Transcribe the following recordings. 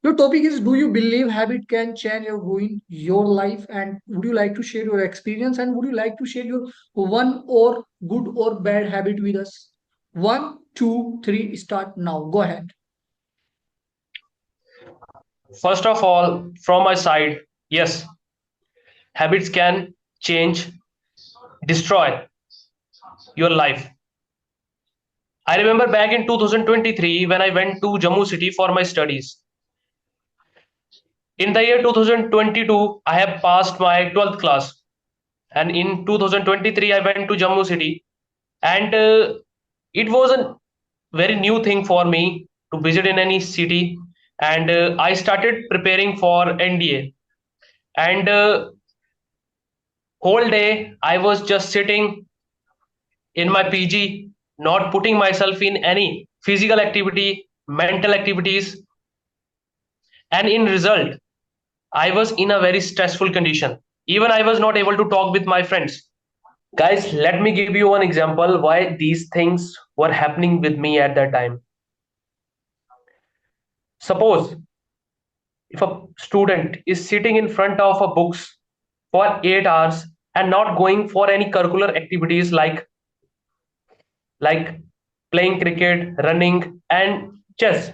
Your topic is, do you believe habit can change or ruin your life? And would you like to share your experience? And would you like to share your one or good or bad habit with us? One, two, three, start now. Go ahead. First of all, from my side, yes, habits can change, destroy your life. I remember back in 2023 when I went to Jammu city for my studies. In the year 2022, I have passed my 12th class, and in 2023, I went to Jammu city, and it was a very new thing for me to visit in any city, and I started preparing for NDA, and whole day I was just sitting in my PG, not putting myself in any physical activity, mental activities, and in result, I was in a very stressful condition. Even I was not able to talk with my friends. Guys, let me give you one example why these things were happening with me at that time. Suppose if a student is sitting in front of a books for 8 hours and not going for any curricular activities like playing cricket, running and chess.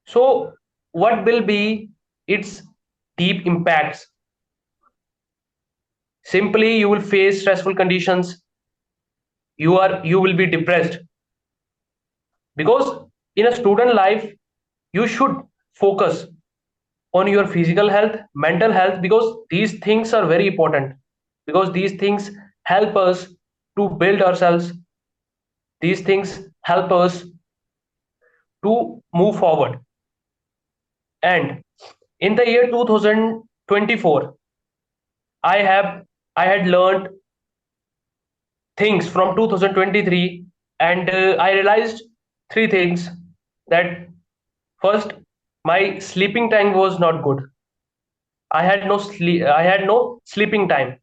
So what will be its deep impacts? Simply you will face stressful conditions, you will be depressed, because in a student life you should focus on your physical health, mental health, because these things are very important, because these things help us to build ourselves, these things help us to move forward. And in the year 2024, i have I had learned things from 2023, and I realized three things. That first, my sleeping time was not good. I had no sleeping time.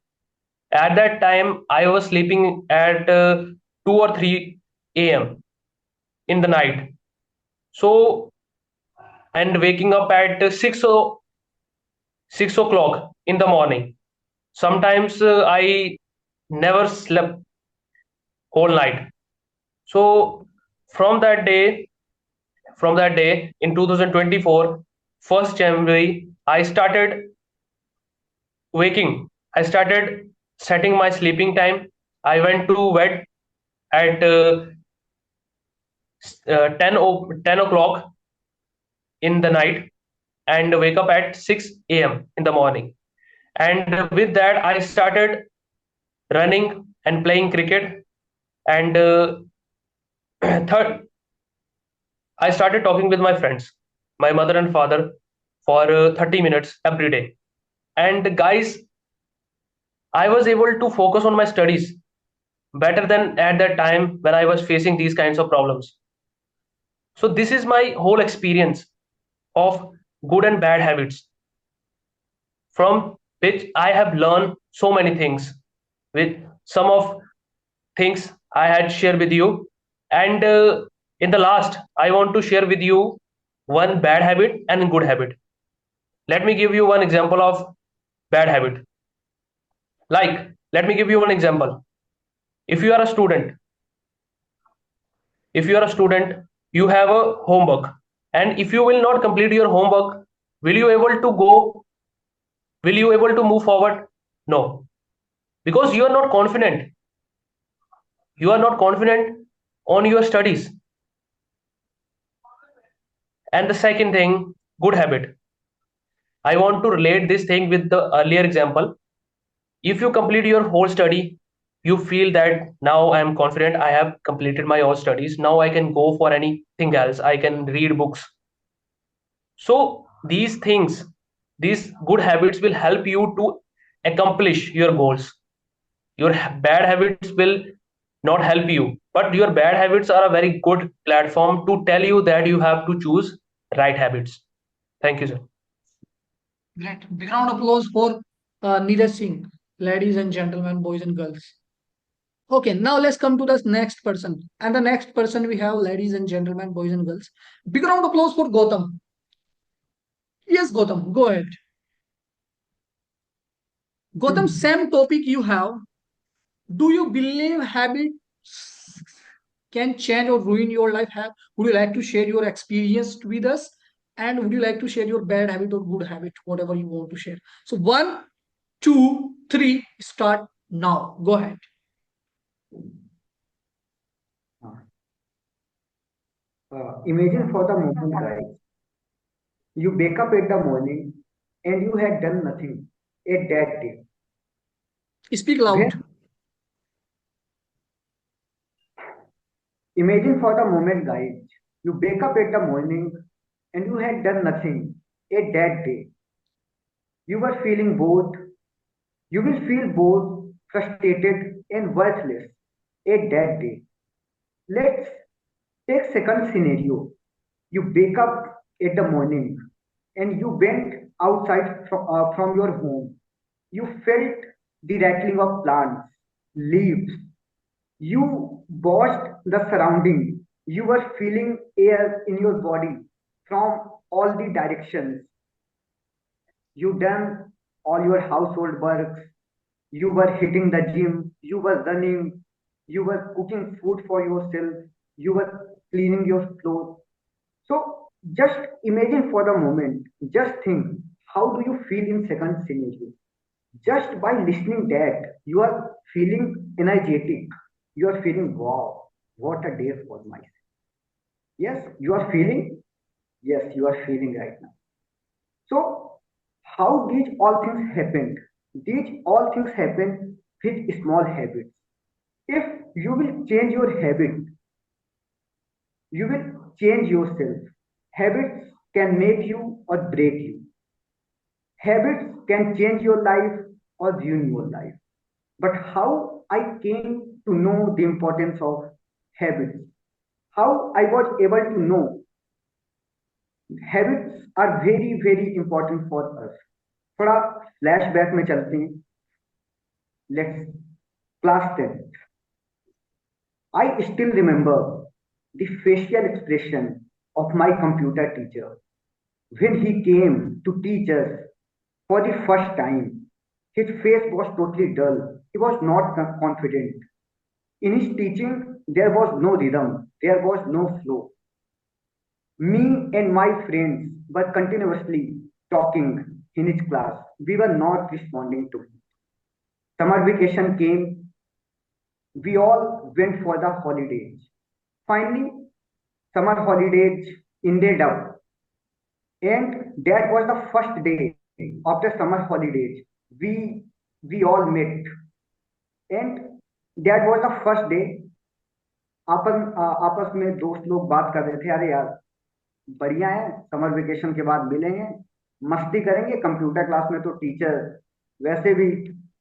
At that time I was sleeping at 2 or 3 a.m. in the night. So, and waking up at 6 o'clock in the morning. Sometimes I never slept whole night. So from that day, in 2024, 1st January, I started waking. I started setting my sleeping time. I went to bed at 10 o'clock in the night and wake up at 6 a.m. in the morning. And with that, I started running and playing cricket. And third, I started talking with my friends, my mother and father, for 30 minutes every day. And guys, I was able to focus on my studies better than at that time when I was facing these kinds of problems. So, this is my whole experience of good and bad habits, from which I have learned so many things. With some of things I had shared with you, and in the last, I want to share with you one bad habit and good habit. Let me give you one example of bad habit. Like, let me give you one example. If you are a student, if you are a student, you have a homework, and if you will not complete your homework, will you able to go? Will you able to move forward? No, because you are not confident. You are not confident on your studies. And the second thing, good habit. I want to relate this thing with the earlier example. If you complete your whole study, you feel that now I am confident, I have completed my all studies. Now I can go for anything else. I can read books. So these things, these good habits will help you to accomplish your goals. Your bad habits will not help you, but your bad habits are a very good platform to tell you that you have to choose right habits. Thank you, sir. Great. Big round of applause for Neeraj Singh, ladies and gentlemen, boys and girls. Okay, now let's come to the next person. And the next person we have, ladies and gentlemen, boys and girls. Big round of applause for Gautam. Yes, Gautam, go ahead. Gautam, same topic you have. Do you believe habits can change or ruin your life? Would you like to share your experience with us? And would you like to share your bad habit or good habit, whatever you want to share? So, one, two, three, start now. Go ahead. Imagine for the moment, guys, you wake up in the morning and you had done nothing at that day. Speak When loud. imagine for the moment, guys, you wake up in the morning and you had done nothing at that day. You were feeling bored. You will feel bored, frustrated, and worthless at that day. Let's take second scenario. You wake up at the morning and you went outside from your home. You felt the rattling of plants, leaves. You watched the surrounding. You were feeling air in your body from all the directions. You done all your household works. You were hitting the gym. You were running. You were cooking food for yourself. You were cleaning your clothes. So just imagine for the moment. Just think, how do you feel in second scenario? Just by listening that, you are feeling energetic. You are feeling, wow, what a day for myself. Yes, you are feeling. Yes, you are feeling right now. So, how these all things happened? These all things happen with small habits. If you will change your habit, you will change yourself. Habits can make you or break you. Habits can change your life or ruin your life. But how I came to know the importance of habits, how I was able to know habits are very very important for us. थोड़ा flashback में चलते हैं. Let's class 10. I still remember the facial expression of my computer teacher when he came to teach us for the first time. His face was totally dull. He was not confident. In his teaching, there was no rhythm, there was no flow. Me and my friends were continuously talking in his class. We were not responding to him. Summer vacation came. We all went for the holidays. Finally, summer holidays ended up, and that was the first day after summer holidays. We we all met, and that was the first day. आपस में दोस्त लोग बात कर रहे थे, अरे यार बढ़िया है, समर वेकेशन के बाद मिलेंगे, मस्ती करेंगे. कंप्यूटर क्लास में तो टीचर वैसे भी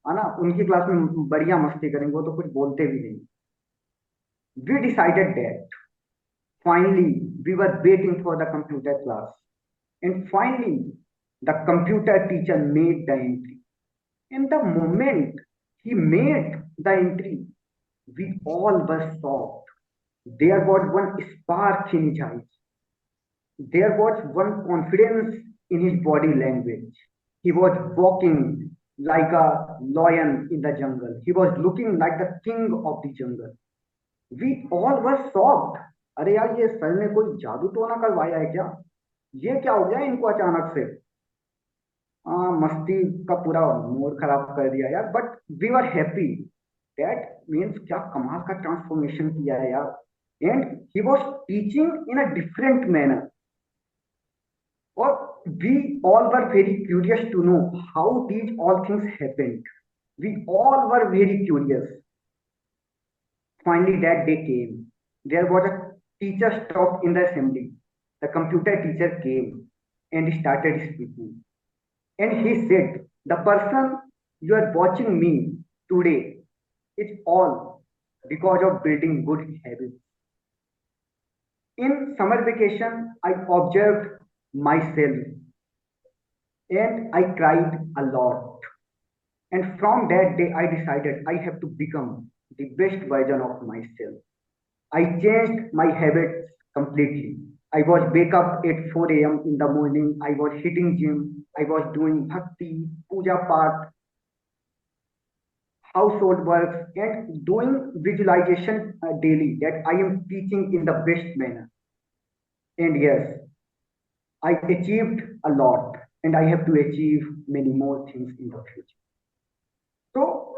है ना, उनकी क्लास में बढ़िया मस्ती करेंगे, वो तो कुछ बोलते भी नहीं. We decided that finally we were waiting for the computer class, and finally the computer teacher made the entry. And the moment he made the entry, we all were shocked. There was one spark in his eyes. There was one confidence in his body language. He was walking like a lion in the jungle. He was looking like the king of the jungle. We all were shocked. अरे यार, ये sir ने कोई जादू टोना करवाया है क्या? ये क्या हो गया इनको अचानक से? मस्ती का पूरा मूड खराब कर दिया यार. But we were happy. That means क्या कमाल का ट्रांसफॉर्मेशन किया है यार. And he was teaching in a different manner. Or we all were very curious to know how these all things happened. We all were very curious. Finally, that day came. There was a teacher's talk in the assembly. The computer teacher came and started speaking. And he said, the person you are watching me today is all because of building good habits. In summer vacation, I observed myself and I cried a lot. And from that day, I decided I have to become the best version of myself. I changed my habits completely. I was wake up at 4 a.m. in the morning. I was hitting gym. I was doing bhakti, puja part, household works, and doing visualization daily that I am teaching in the best manner. And yes, I achieved a lot, and I have to achieve many more things in the future. So,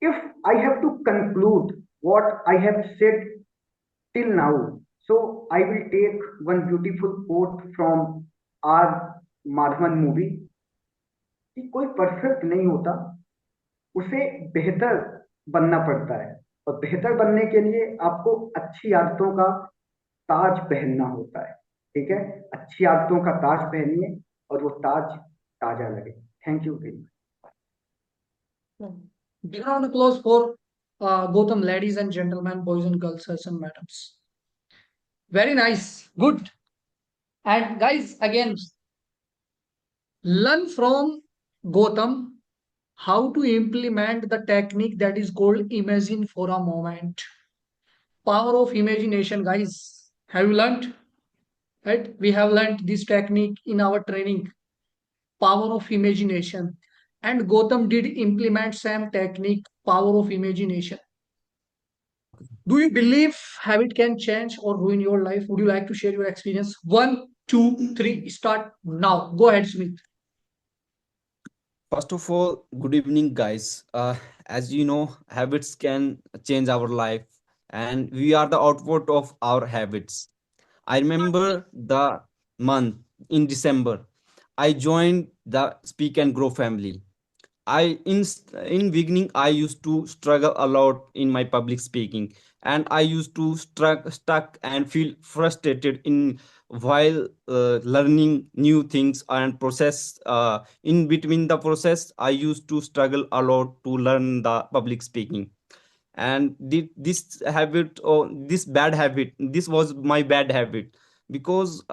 if I have to conclude what I have said till now, so I will take one beautiful quote from our Madhavan movie कि कोई perfect नहीं होता, उसे बेहतर बनना पड़ता है, और बेहतर बनने के लिए आपको अच्छी आदतों का ताज पहनना होता है। ठीक है, अच्छी आदतों का ताज पहनिए और वो ताज ताजा लगे। Thank you very much. Big round of applause for Gautam, ladies and gentlemen, boys and girls, sirs and madams. Very nice, good. And guys, again, learn from Gautam how to implement the technique that is called imagine for a moment. Power of imagination, guys. Have you learned? Right? We have learned this technique in our training, power of imagination. And Gautam did implement same technique, power of imagination. Do you believe habit can change or ruin your life? Would you like to share your experience? One, two, three, start now. Go ahead, Smith. First of all, good evening, guys. As you know, habits can change our life, and we are the output of our habits. I remember the month in December. I joined the Speak and Grow family. In beginning I used to struggle a lot in my public speaking, and I used to stuck and feel frustrated in while learning new things and process. In between the process, I used to struggle a lot to learn the public speaking, and this habit or this bad habit, this was my bad habit, because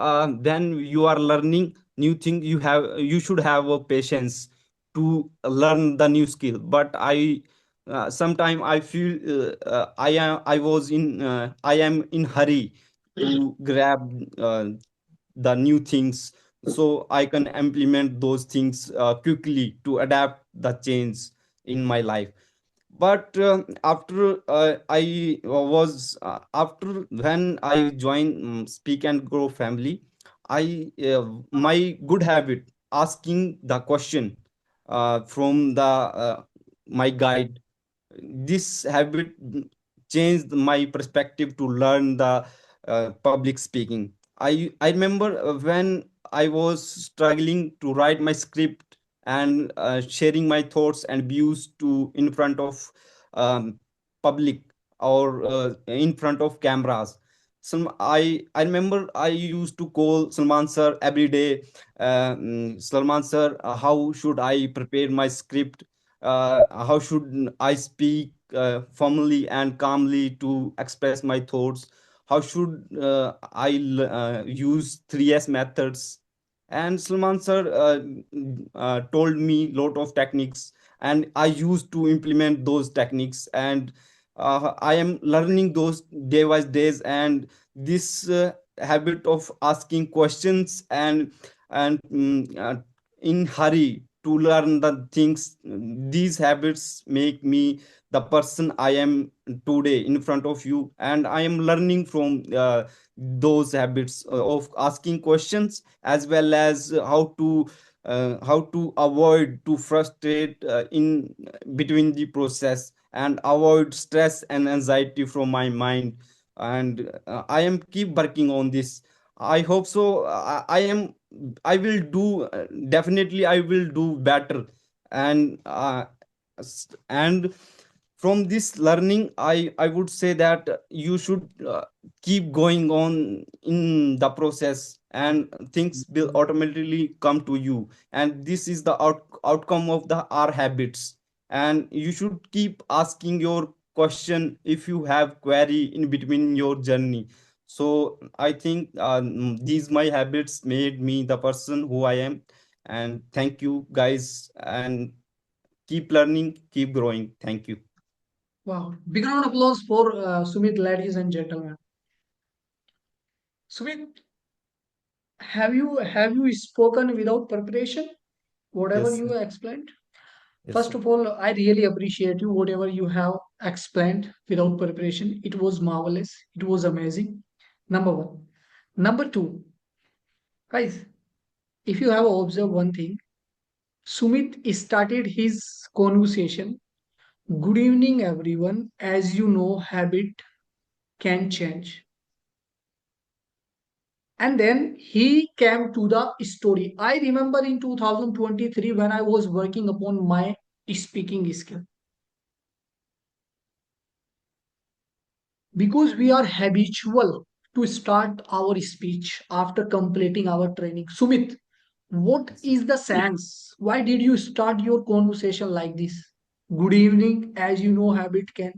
then you are learning new thing, you should have a patience to learn the new skill. But I sometime I feel I am in hurry to grab the new things, so I can implement those things quickly to adapt the change in my life. But after I was after when I joined Speak and Grow family, I my good habit asking the question from the my guide, this habit changed my perspective to learn the public speaking. I remember when I was struggling to write my script and sharing my thoughts and views to in front of public or in front of cameras. I remember I used to call Salman sir every day. Salman sir, how should I prepare my script? How should I speak firmly and calmly to express my thoughts? How should I use 3S methods? And Salman sir told me lot of techniques, and I used to implement those techniques, and I am learning those day by days. And this habit of asking questions and in hurry to learn the things, these habits make me the person I am today in front of you, and I am learning from those habits of asking questions, as well as how to avoid to frustrate in between the process, and avoid stress and anxiety from my mind. And I am keep working on this. I hope so. I will do definitely I will do better. And and from this learning, I would say that you should keep going on in the process, and things will automatically come to you. And this is the outcome of the our habits. And you should keep asking your question if you have query in between your journey. So I think these my habits made me the person who I am. And thank you, guys, and keep learning, keep growing. Thank you. Wow. Big round of applause for Sumit, ladies and gentlemen. Sumit, Have you spoken without preparation? Whatever Yes, you sir. explained. Yes, First sir. of all, I really appreciate you. Whatever you have explained without preparation, it was marvelous. It was amazing. Number one. Number two, guys, if you have observed one thing, Sumit started his conversation. Good evening, everyone. As you know, habit can change. And then he came to the story. I remember in 2023 when I was working upon my speaking skill, because we are habitual to start our speech after completing our training. Sumit, what Yes, sir. is the sense? Why did you start your conversation like this? Good evening, as you know, habit can.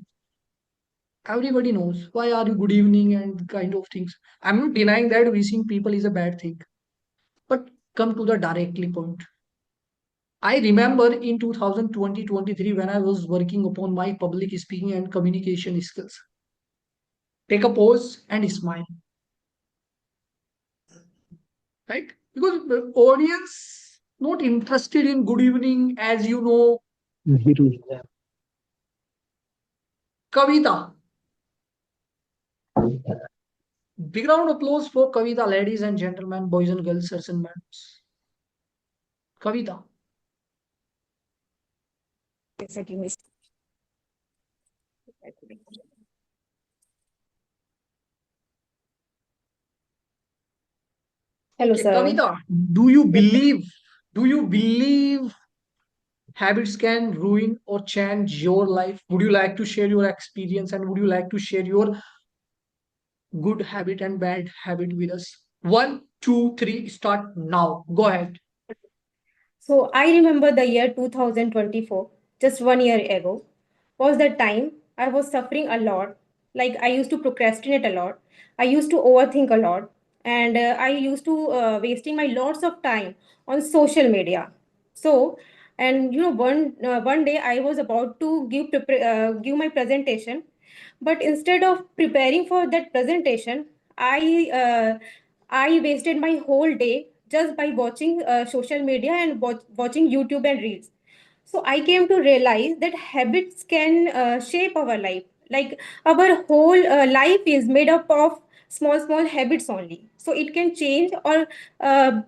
Everybody knows. Why are you good evening and kind of things? I'm not denying that wishing people is a bad thing, but come to the directly point. I remember in 2020-23 when I was working upon my public speaking and communication skills. Take a pause and smile, right? Because the audience not interested in good evening, as you know, Kavita. Big round of applause for Kavita, ladies and gentlemen, boys and girls, sirs and madams. Kavita. Hello, Okay, sir. Kavita, do you believe, do you believe habits can ruin or change your life? Would you like to share your experience and would you like to share your good habit and bad habit with us? One, two, three, start now. Go ahead. So I remember the year 2024, just 1 year ago, was the time I was suffering a lot. Like I used to procrastinate a lot. I used to overthink a lot, and I used to wasting my lots of time on social media. So, and one day I was about to give my presentation, but instead of preparing for that presentation, I wasted my whole day just by watching social media and watching YouTube and reels. So I came to realize that habits can shape our life. Like our whole life is made up of small habits only. So it can change or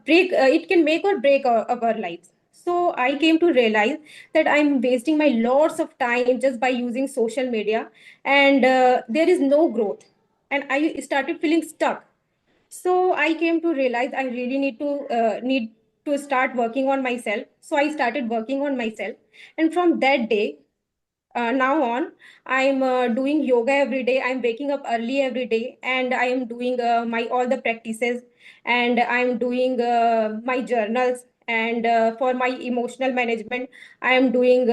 break. It can make or break our lives. So I came to realize that I'm wasting my lots of time just by using social media, and there is no growth. And I started feeling stuck. So I came to realize I really need to start working on myself. So I started working on myself, and from that day, now on, I'm doing yoga every day. I'm waking up early every day, and I am doing my all the practices, and I'm doing my journals. And for my emotional management, I am doing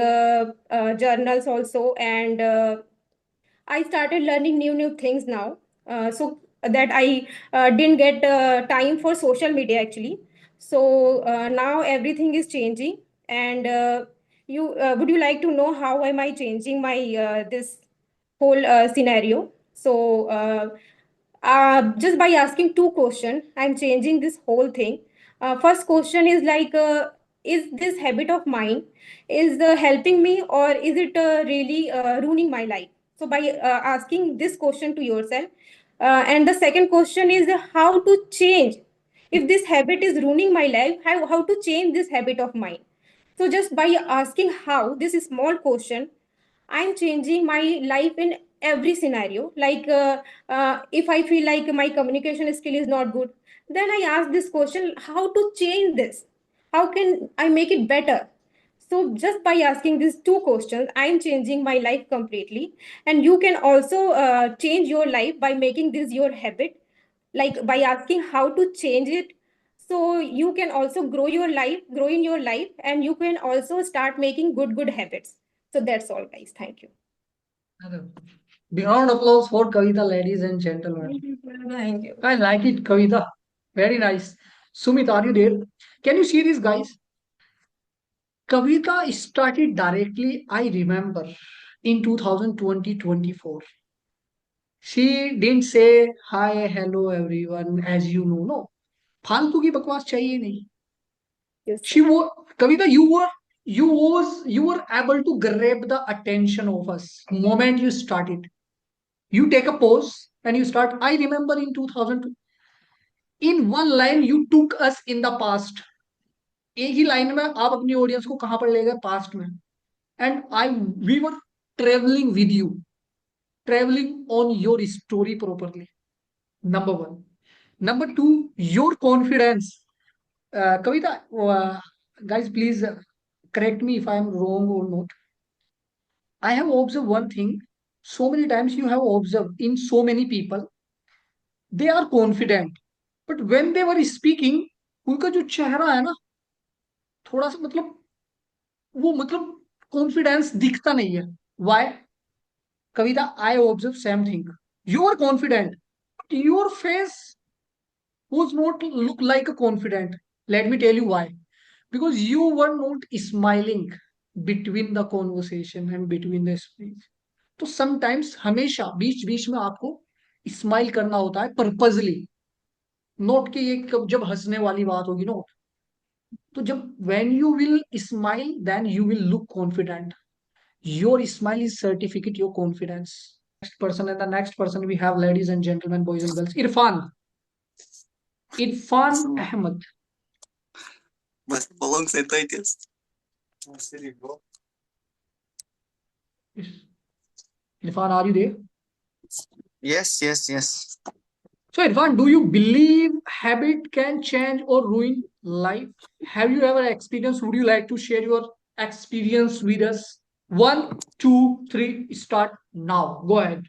journals also, and I started learning new things now. So that I didn't get time for social media actually. So now everything is changing. And you would you like to know how am I changing my this whole scenario? So just by asking two questions, I'm changing this whole thing. First question is like, is this habit of mine is helping me or is it really ruining my life? So by asking this question to yourself, and the second question is how to change. If this habit is ruining my life, how to change this habit of mine? So just by asking how, this small question, I'm changing my life in every scenario. Like if I feel like my communication skill is not good, then I ask this question: how to change this? How can I make it better? So just by asking these two questions, I'm changing my life completely. And you can also change your life by making this your habit, like by asking how to change it. So you can also grow in your life, and you can also start making good habits. So that's all, guys. Thank you. Big round of applause for Kavita, ladies and gentlemen. Thank you, sir. Thank you. I like it, Kavita. Very nice. Sumit, are you there? Can you see this, guys? Kavita started directly, I remember, in 2020-24. She didn't say, hi, hello, everyone, as you know. No. फालतू की बकवास चाहिए नहीं. Yes, She sir. was Kavita, you were able to grab the attention of us moment you started. You take a pause and you start. I remember in 2000, in one line you took us in the past. एक ही line में आप अपनी audience को कहां पर ले गए, past में. And I we were travelling with you, traveling on your story properly. Number one. Number two, your confidence. Kavita, guys, please correct me if I am wrong or not. I have observed one thing. So many times you have observed in so many people, they are confident, but when they were speaking, उनका जो चेहरा है ना, थोड़ा सा मतलब वो मतलब कॉन्फिडेंस दिखता नहीं है. Why? Kavita, I observe same thing. You are confident, but your face was not look like a confident. Let me tell you why. Because you were not smiling between the conversation and between the speech. तो sometimes हमेशा बीच बीच में आपको smile करना होता है purposely. Note कि ये कब जब हंसने वाली बात होगी ना, तो जब when you will smile then you will look confident. Your smile is certificate your confidence. Next person, and the next person we have, ladies and gentlemen, boys and girls, Irfan Ahmed. Mas belong sentaitis. Irfan, are you there? Yes, yes, yes. So, Irfan, do you believe habit can change or ruin life? Have you ever experienced? Would you like to share your experience with us? One, two, three, start now. Go ahead.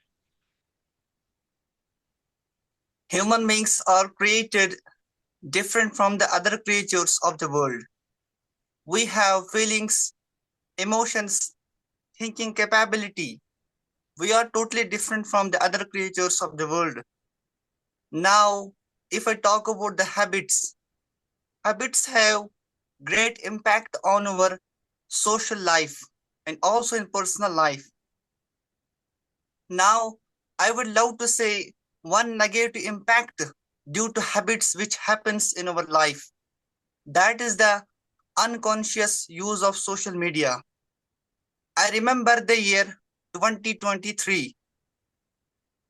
Human beings are created different from the other creatures of the world. We have feelings, emotions, thinking capability. We are totally different from the other creatures of the world. Now, if I talk about the habits, habits have great impact on our social life and also in personal life. Now, I would love to say one negative impact due to habits which happens in our life. That is the unconscious use of social media. I remember the year 2023.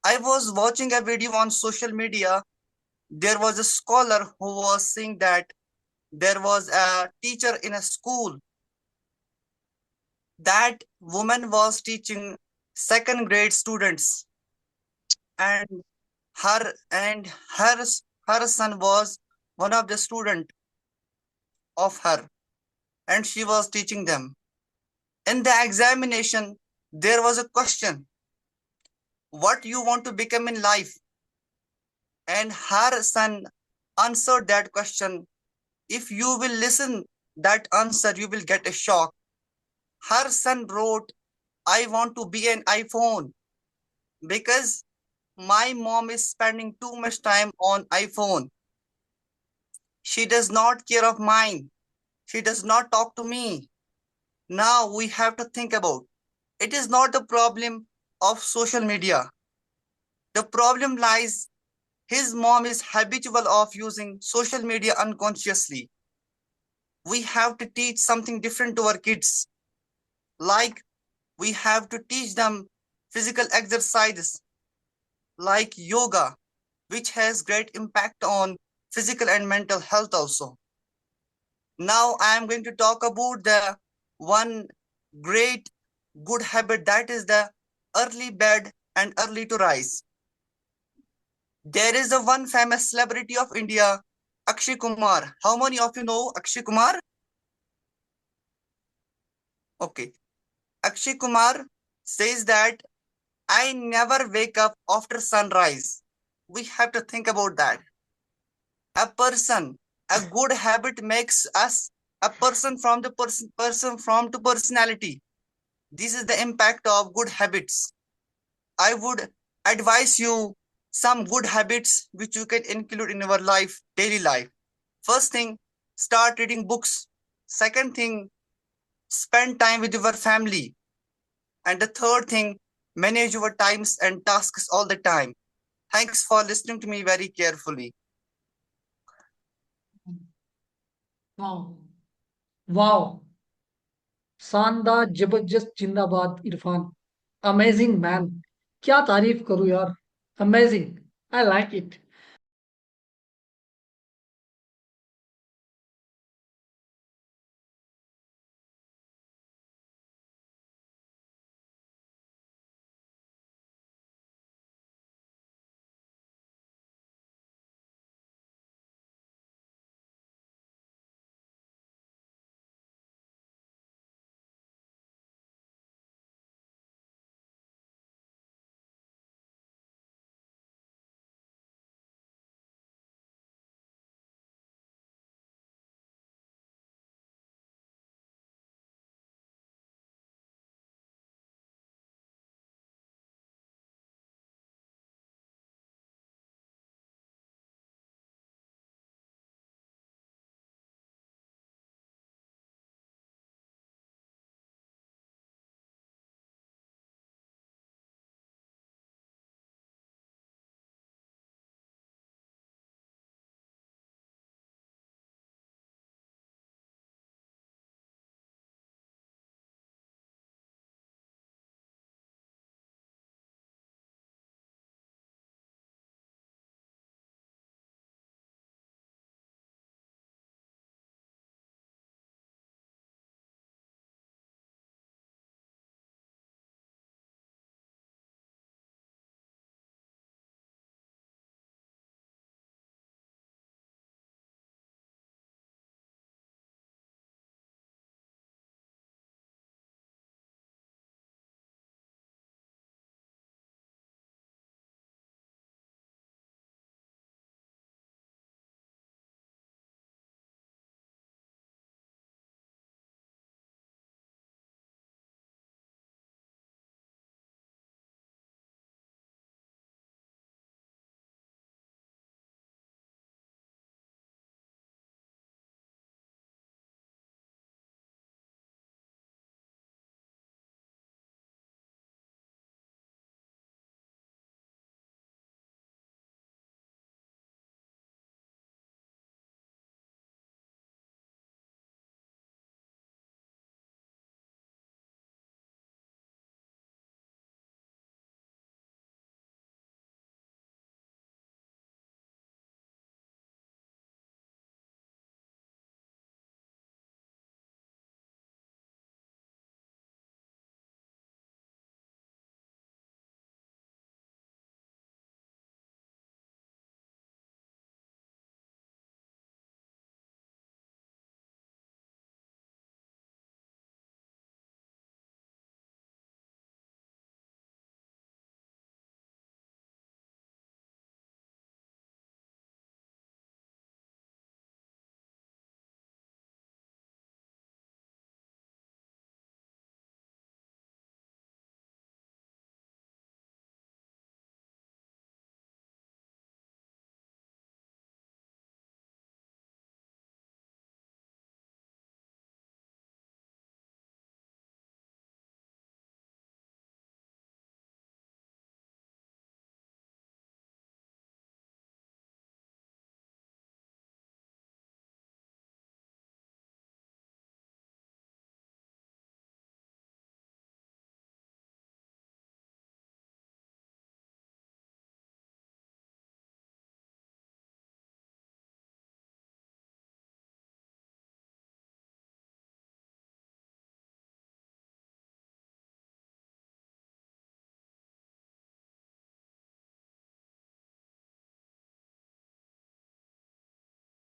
I was watching a video on social media. There was a scholar who was saying that there was a teacher in a school. That woman was teaching second grade students, and her and her son was one of the student of her, and she was teaching them. In the examination, there was a question, what you want to become in life? And her son answered that question. If you will listen that answer, you will get a shock. Her son wrote, I want to be an iPhone because my mom is spending too much time on iPhone. She does not care of mine. She does not talk to me. Now we have to think about, it is not the problem of social media. The problem lies his mom is habitual of using social media unconsciously. We have to teach something different to our kids. Like we have to teach them physical exercises like yoga, which has great impact on physical and mental health also. Now I am going to talk about the one great good habit, that is the early bed and early to rise. There is a one famous celebrity of India, Akshay Kumar. How many of you know Akshay Kumar? Okay. Akshay Kumar says that I never wake up after sunrise. We have to think about that. A good habit makes us a person from the person from to personality. This is the impact of good habits. I would advise you some good habits which you can include in your life, daily life. First thing, start reading books. Second thing, spend time with your family. And the third thing, manage your times and tasks all the time. Thanks for listening to me very carefully. Wow. Wow. शानदार जबरदस्त जिंदाबाद Irfan. Amazing man. क्या तारीफ करूं यार. Amazing. I like it.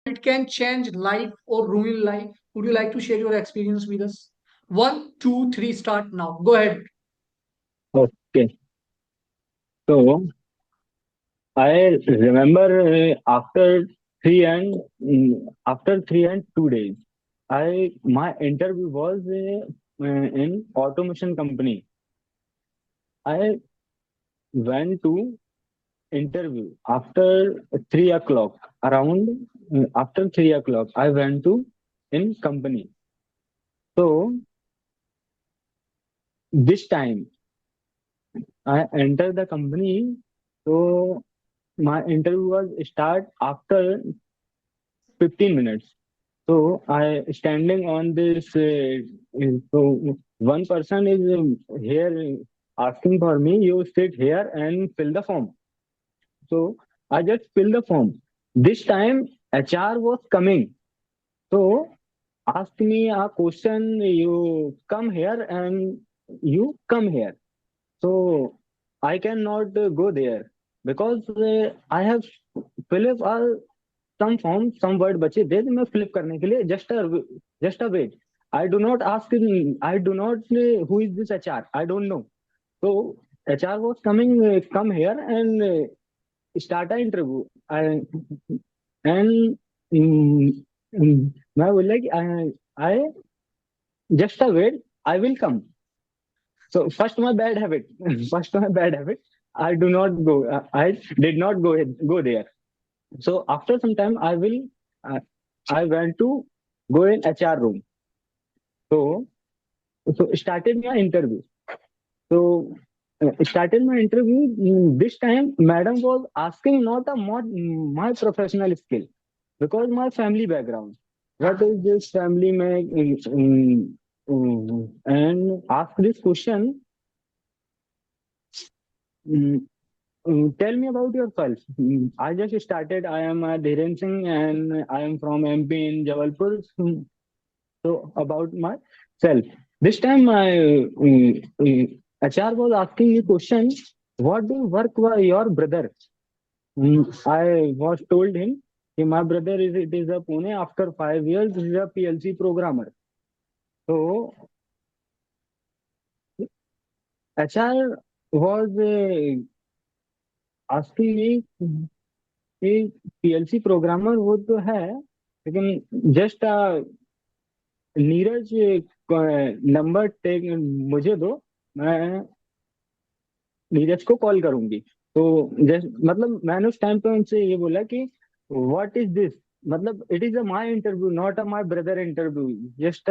It can change life or ruin life. Would you like to share your experience with us? One, two, three, start now. Go ahead. Okay, so I remember after 3 and 2 days, I my interview was in automation company. I went to interview after 3 o'clock. After 3 o'clock, I went to in company. So this time I entered the company. So my interview was start after 15 minutes. So I standing on this. So one person is here asking for me. You sit here and fill the form. So I just fill the form. This time HR was coming. So ask me a question. You come here and you come here. So I cannot go there because I have fill up all some form, some word बचे थे मैं flip करने के लिए just a wait. I do not ask him, I do not who is this HR, I don't know. So HR was coming come here and start an interview. And मैं बोला कि I just a wait, I will come. So first my bad habit, first my bad habit. I do not go. I did not go there. So after some time, Uh, I went to go in HR room. So started my interview. So started my interview. This time, madam was asking not a my professional skill because my family background. What is this family make? And ask this question. mm, Tell me about yourself. I just started. I am Dhiren Singh and I am from MP in Jabalpur. So about myself. This time my HR was asking me question. What do you work with your brother? I was told him that my brother is a Pune. After 5 years, he is a PLC programmer. So HR was asking me कि PLC programmer वो तो है लेकिन just Neeraj number take मुझे दो मैं नीरज को call करूंगी तो जस्ट मतलब मैंने उस टाइम पे उनसे ये बोला कि व्हाट इज दिस मतलब it is a my interview not a my brother interview just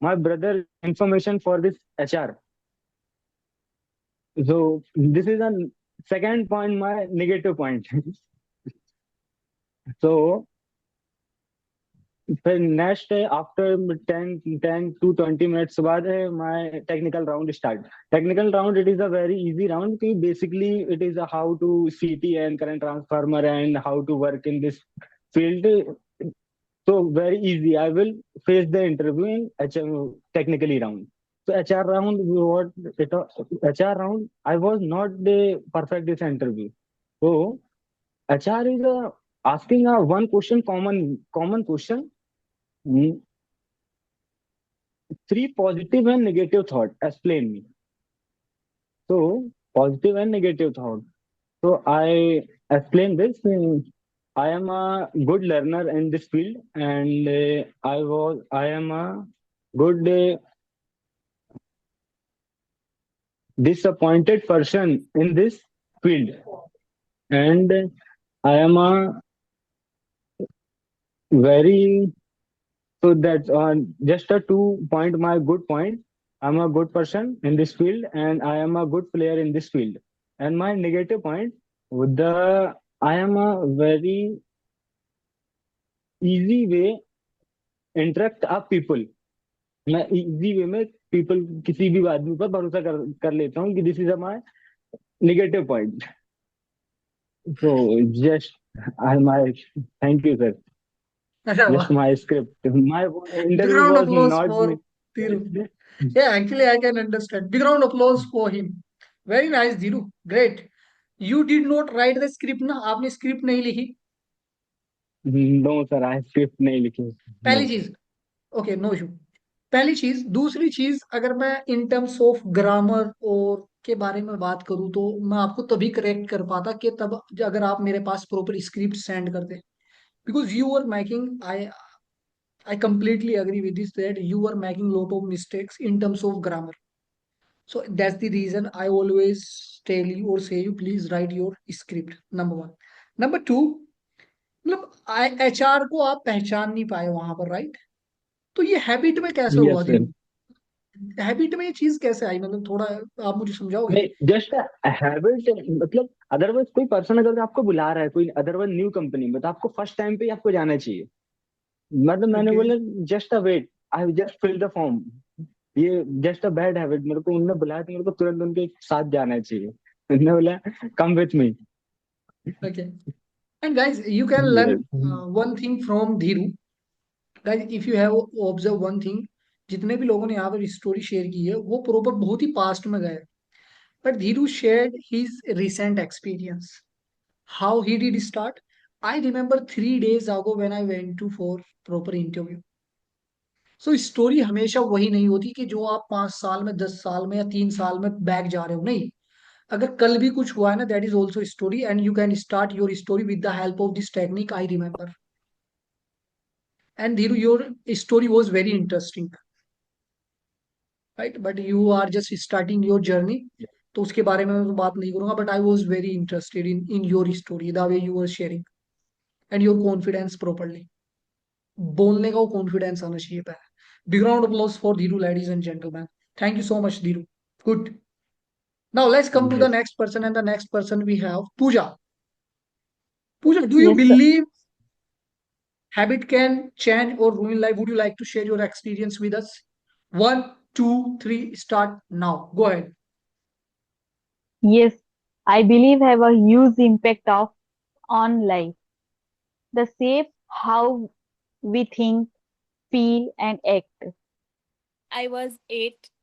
my brother information for this HR so this is a second point my negative point so फिर next after 10 to 20 minutes बाद है my technical round start technical round it is a very easy round कि basically it is how to CT and current transformer and how to work in this field so very easy I will face the interview in technically round so HR round what HR round I was not the perfect this interview so HR is asking a one question common question. Mm, Three positive and negative thought. Explain me. So positive and negative thought. So I explain this. I am a good learner in this field, and I am a good disappointed person in this field, and I am a very so that's just a 2 point. My good point. I'm a good person in this field, and I am a good player in this field. And my negative point, with the I am a very easy way interact up people. मैं easy way में people किसी भी आदमी पर भरोसा कर लेता हूँ कि this is a my negative point. So just my thank you sir. अरे Just वाह, my script. My big interview round was applause not. for Dhiru. Yeah, actually I can understand. Big round applause for him. Very nice, Dhiru. Great. You did not write the script ना, आपने script नहीं लिखी. No sir I script नहीं लिखी no पहली चीज, okay, no issue. पहली चीज. दूसरी चीज, अगर मैं इन टर्म्स ऑफ ग्रामर और के बारे में बात करूँ तो मैं आपको तभी करेक्ट कर पाता कि तब अगर आप मेरे पास प्रॉपर स्क्रिप्ट सेंड करते. Because you are making, I completely agree with this that you are making lot of mistakes in terms of grammar. So that's the reason I always tell you or say you please write your script. Number one. Number two, मतलब HR को आप पहचान नहीं पाए वहां पर, right? तो ये हैबिट में कैसे हुआ यस सर धीरू? हैबिट में ये चीज कैसे आई, मतलब थोड़ा आप मुझे समझाओगे? नहीं जस्ट हैबिट मतलब अदरवाइज कोई पर्सन अगर आपको बुला रहा है कोई अदरवाइज न्यू कंपनी में तो आपको फर्स्ट टाइम पे ही आपको जाना चाहिए मतलब मैंने Okay. बोला just a wait, I just fill the form. ये जस्ट अ बैड हैबिट, मेरे को उनने बुलाया तो मेरे को तुरंत उनके साथ जाना चाहिए। उन्होंने बोला come with me. Okay. And guys, you can learn one thing from Dhiru. Guys, if you have observed one thing, जितने भी लोगों ने यहाँ पर स्टोरी शेयर की है वो प्रॉपर बहुत ही पास्ट में गए, but Dhiru shared his recent experience. How he did start? I remember 3 days ago when I went to for proper interview. So story हमेशा वही नहीं होती कि जो आप 5 साल में, 10 साल में या 3 साल में बैक जा रहे हो, नहीं। अगर कल भी कुछ हुआ है ना, that is also story, and you can start your story with the help of this technique I remember. And Dheeru, your story was very interesting, right, but you are just starting your journey, तो उसके बारे में मैं तो बात नहीं करूंगा, but I was very interested in your story, the way you are sharing and your confidence properly. बोलने का वो कॉन्फिडेंस आना चाहिए पहले। Big round applause for Dhiru, ladies and gentleman. Thank you so much Dhiru. Good. Now let's come to the yes. next person, and the next person we have Pooja. Pooja, do you Yes, sir. believe habit can change or ruin life? Would you like to share your experience with us? One, two, three, start now. Go ahead. Yes, I believe have a huge impact of on life. The shape how we think, feel, and act. I was 8.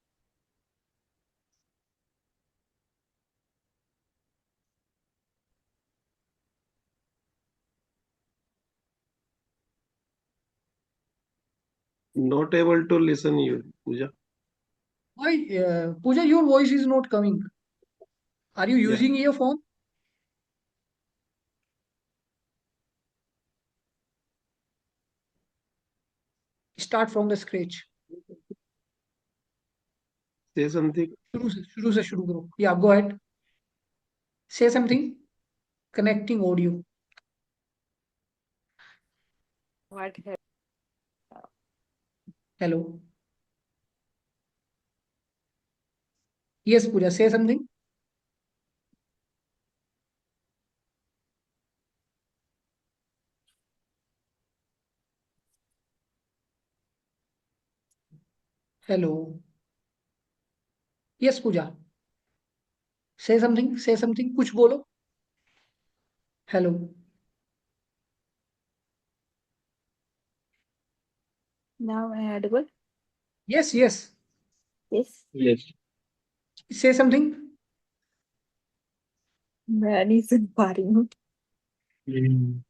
Not able to listen you, Pooja. Why, Pooja, your voice is not coming. Are you Yeah. using earphone? Start from the scratch. Say something. शुरू से शुरू करो. Yeah, go ahead. Say something. Connecting audio. What have Hello. Yes, Pooja, say something. Hello. Yes, Pooja. Say something. Say something. कुछ बोलो. Hello. now I audible? Yes, yes. Yes. Yes. Say something. मैं नहीं सुन पा रही हूँ।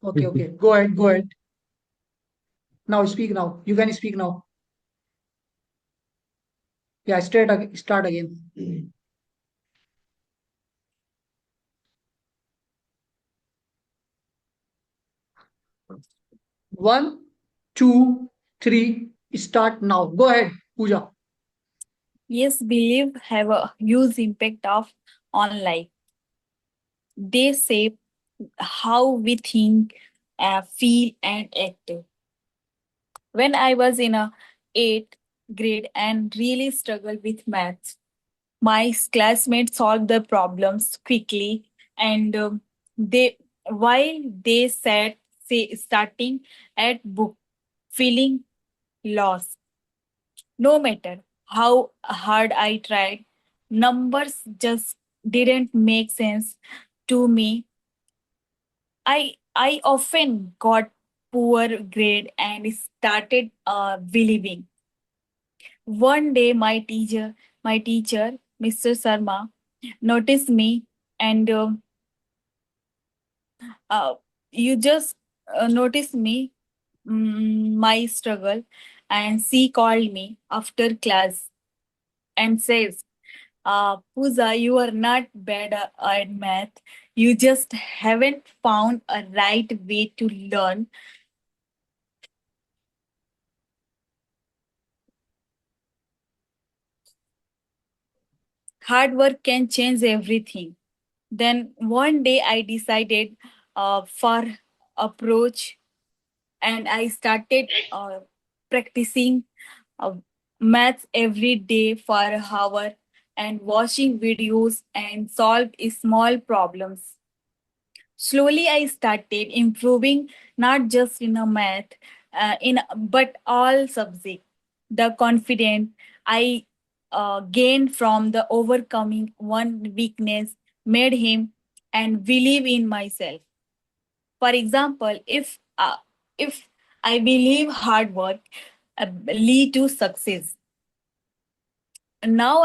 Okay, okay. Go ahead, go ahead. Now speak now. You can speak now. Yeah, start again. One, two, three, start now. Go ahead, Pooja. Yes, belief have a huge impact of on life. They shape how we think, feel, and act. When I was in a 8th grade and really struggled with maths, my classmates solved the problems quickly, and they while they sat starting at book feeling lost. No matter how hard I tried, numbers just didn't make sense to me. I often got poor grade and started believing. One day my teacher, Mr. Sharma, noticed me, and uh, you just noticed me, my struggle, and she called me after class and says, Pooja, you are not bad at math. You just haven't found a right way to learn. Hard work can change everything. Then one day I decided for approach, and I started practicing uh, maths every day for an hour and watching videos and solved small problems. Slowly, I started improving not just in a math in but all subject. The confidence I gained from the overcoming one weakness made him and believe in myself. For example, if I believe hard work lead to success. Now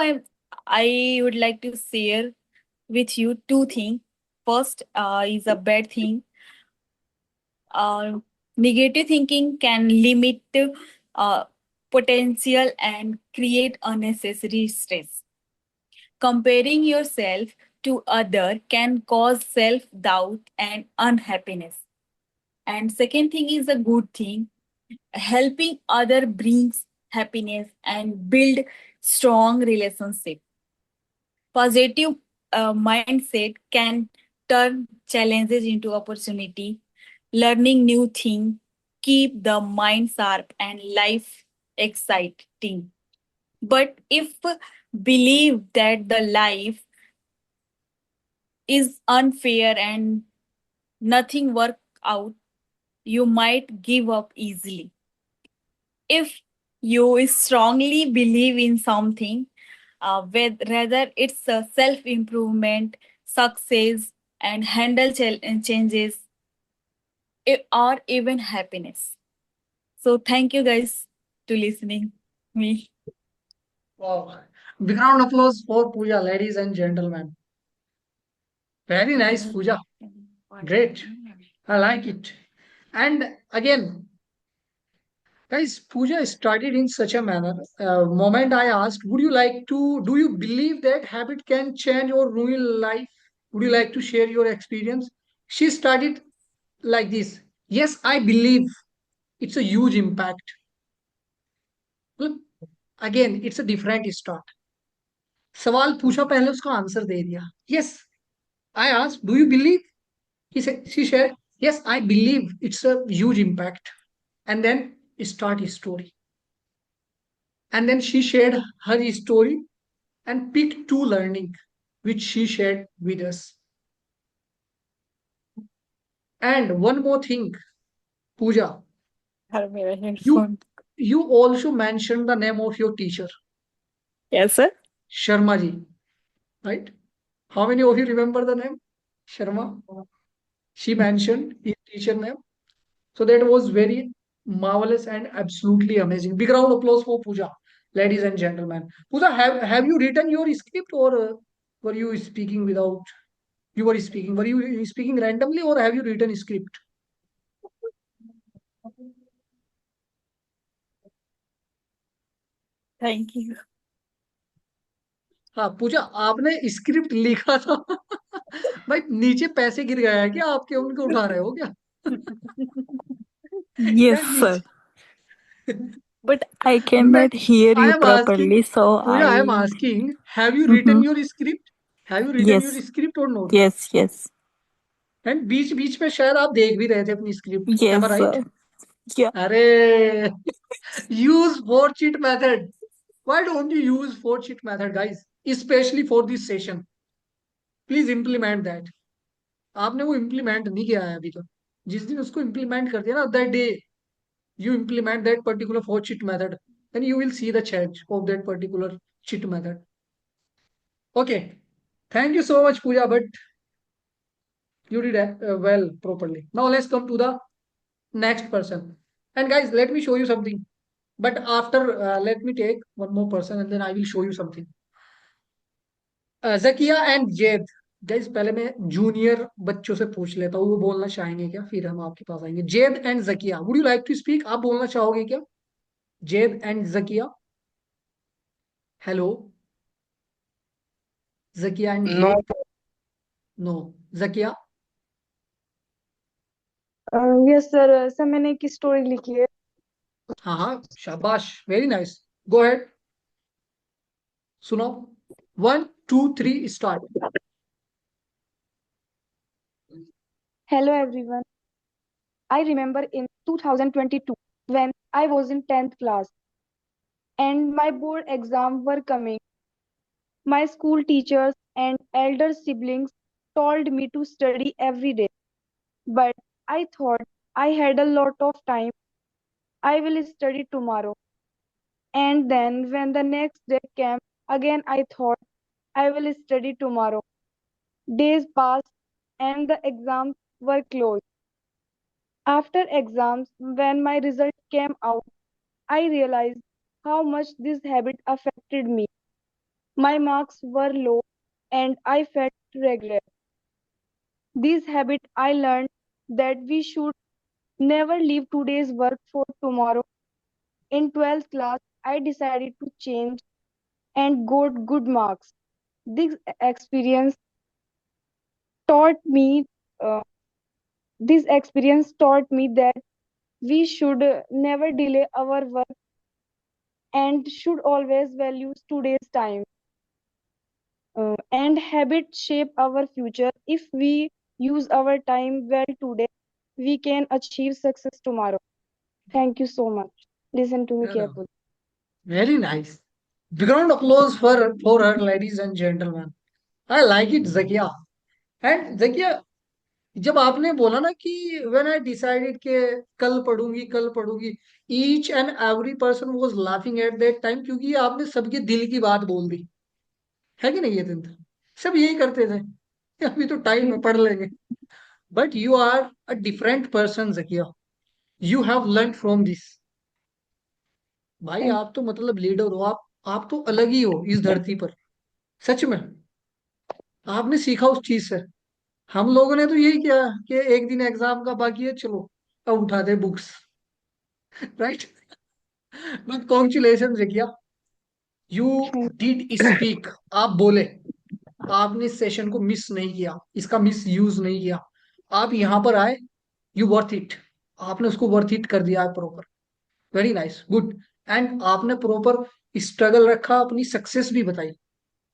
I would like to share with you two things. First is a bad thing. Uh, Negative thinking can limit uh, potential and create unnecessary stress. Comparing yourself to other can cause self doubt and unhappiness. And second thing is a good thing. Helping other brings happiness and build strong relationship. Positive mindset can turn challenges into opportunity. Learning new things keep the mind sharp and life exciting. But if believe that the life is unfair and nothing work out, you might give up easily. If you strongly believe in something, whether it's a self improvement, success, and handle changes, or even happiness. So thank you guys to listening me. Wow. Big round of applause for Pooja, ladies and gentlemen. Very nice, Pooja. Great. I like it. And again, guys, Pooja started in such a manner. Moment I asked, would you like to, do you believe that habit can change or ruin life? Would you like to share your experience? She started like this. Yes, I believe it's a huge impact. Look, again, it's a different start. सवाल पूछा पहले उसका answer दे दिया. Yes, I asked, do you believe? She said, yes, I believe it's a huge impact. And then start his story. And then she shared her story and picked two learning, which she shared with us. And one more thing, Pooja, Har mera you headphone. you also mentioned the name of your teacher, Yes, sir. Sharma ji, right? How many of you remember the name? Sharma? She mentioned his teacher name. So that was very marvelous and absolutely amazing. Big round of applause for Pooja, ladies and gentlemen. Pooja, have you written your script or were you speaking without? You were speaking. Were you speaking randomly or have you written a script? Thank you. हाँ पूजा आपने script लिखा था भाई नीचे पैसे गिर गया है क्या आपके उनको उठा रहे हो क्या Yes, यार sir. नीचे But I मैं cannot hear I you am asking properly, so Pooja, I am I. asking, have you written Mhm. your script? Have you written your Yes, script or not? yes, yes, and बीच बीच में शायद आप देख भी रहे थे अपनी script um yes, I right sir. Yeah. अरे use for cheat method. Why don't you use for cheat method, guys? Especially for this session. Please implement that. आपने वो implement नहीं किया है अभी तक. जिस दिन उसको implement कर दिया ना, that day you implement that particular for cheat method, then you will see the change of that particular cheat method. Okay. Thank you so much, Pooja, but you did well properly. Now let's come to the next person. And guys, let me show you something. But after, let me take one more person and then I will show you something. Zakia and Jed. Guys पहले मैं junior बच्चों से पूछ लेता हूँ वो बोलना चाहेंगे क्या फिर हम आपके पास आएंगे Zaid and Zakia would you like to speak आप बोलना चाहोगे क्या Zaid and Zakia hello Zakia and No, Zaid no Zakia yes sir sir मैंने एक स्टोरी लिखी है हाँ हाँ शाबाश वेरी नाइस गो अहेड सुनो 1 2 3 start hello everyone I remember in 2022 when I was in 10th class and my board exam were coming. My school teachers and elder siblings told me to study every day, but I thought I had a lot of time. I will study tomorrow. And then when the next day came, again I thought, I will study tomorrow. Days passed and the exams were close. After exams, when my result came out, I realized how much this habit affected me. My marks were low and I felt regret. This habit I learned that we should never leave today's work for tomorrow. In 12th class, I decided to change and got good marks. This experience taught me uh, this experience taught me that we should never delay our work and should always value today's time. And habits shape our future. If we use our time well today, we can achieve success tomorrow. Thank you so much. Listen to me Yeah, carefully. very nice. Background applause for her, ladies and gentlemen. I like it, Zakia. And Zakia, जब आपने बोला ना कि when I decided कि कल पढ़ूंगी each and every person was laughing at that time क्योंकि आपने सबके दिल की बात बोल दी है कि नहीं ये दिन था सब यही करते थे अभी तो टाइम है पढ़ लेंगे but you are a different person Zakia you have learn from this भाई Thank आप तो मतलब लीडर हो आप तो अलग ही हो इस धरती पर सच में आपने सीखा उस चीज से हम लोगों ने तो यही किया कि एक दिन एग्जाम का बाकी है चलो अब उठा दे books right but congratulation Zakia you thank did speak आप बोले आपने इस सेशन को मिस नहीं किया इसका मिस यूज नहीं किया आप यहाँ पर आए यू वर्थ इट आपने उसको वर्थ इट कर दिया है proper very nice good and आपने प्रॉपर स्ट्रगल रखा अपनी सक्सेस भी बताई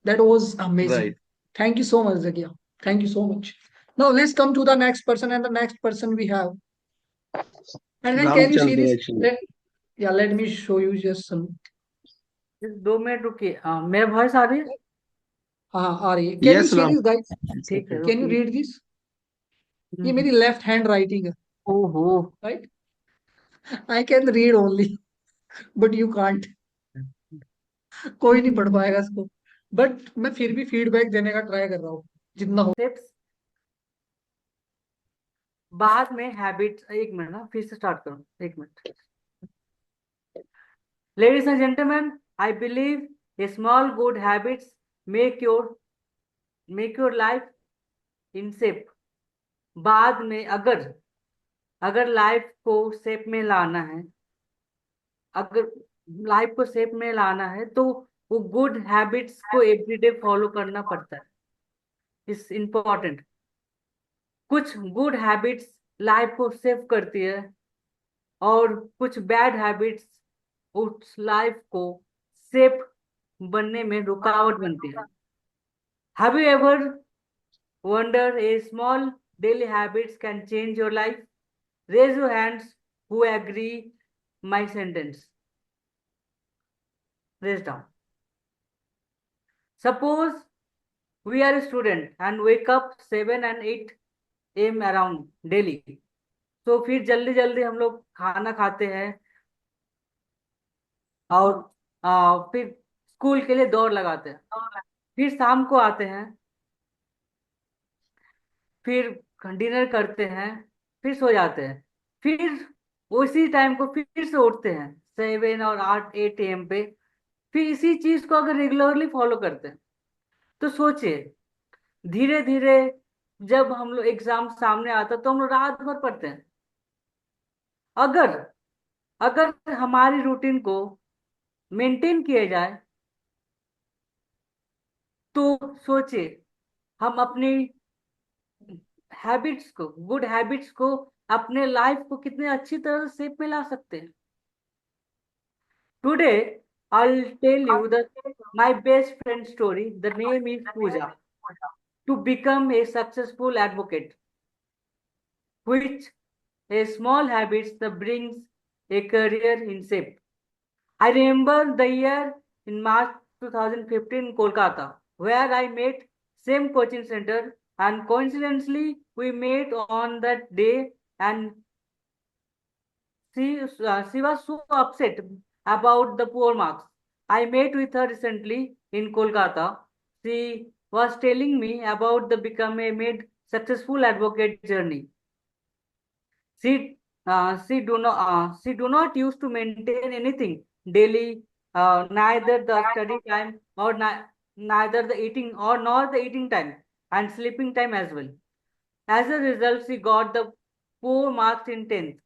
that was amazing Right. Thank you so much Zakia thank you so much now let's come to the next person and the next person we have and can you see Ramchandra this actually. let me show you just some 2 minute रुकिए मेरा voice आ रही है हाँ आ रही है can you Yes, see Ram. This guys It's ठीक है okay. कैन यू रुकिए रीड दिस ये हम्म, मेरी लेफ्ट हैंड राइटिंग है ओहो right I can read only but you can't कोई नहीं पढ़ पाएगा इसको बट मैं फिर भी फीडबैक देने का ट्राई कर रहा हूँ जितना हो टिप्स बाद में हैबिट्स 1 मिनट ना फिर से स्टार्ट करो 1 minute ladies and gentleman I believe small good habits make your make your life in shape बाद में अगर लाइफ को शेप में लाना है अगर लाइफ को शेप में लाना है तो वो गुड हैबिट्स को एवरीडे फॉलो करना पड़ता है इट्स इम्पोर्टेंट कुछ गुड हैबिट्स लाइफ को सेव करती है और कुछ बैड हैबिट्स उस लाइफ को सेफ बनने में रुकावट बनती है have you ever wonder a small daily habits can change your life raise your hands who agree my sentence raise down suppose we are a student and wake up 7 and 8 am around daily तो फिर जल्दी जल्दी हम लोग खाना खाते हैं और फिर स्कूल के लिए दौड़ लगाते हैं फिर शाम को आते हैं फिर डिनर करते हैं फिर सो जाते हैं फिर उसी टाइम को फिर से उठते हैं 7 और 8 am पे फिर इसी चीज को अगर रेगुलरली फॉलो करते हैं तो सोचिए धीरे धीरे जब हम लोग एग्जाम सामने आता है तो हम लोग रात भर पढ़ते हैं अगर अगर हमारी रूटीन को मेंटेन किया जाए तो सोचिए हम अपनी हैबिट्स को गुड हैबिट्स को अपने लाइफ को कितने अच्छी तरह शेप में ला सकते हैं today I'll tell you the my best friend story. The name is Pooja. To become a successful advocate, which a small habits that brings a career in shape. I remember the year in March 2015 in Kolkata, where I met same coaching center and coincidentally we met on that day and she was so upset about the poor marks. I met with her recently in Kolkata. She was telling me about the become a made successful advocate journey. She do not used to maintain anything daily, neither the study time or neither the eating or nor the eating time and sleeping time as well. As a result, she got the poor marks in 10th,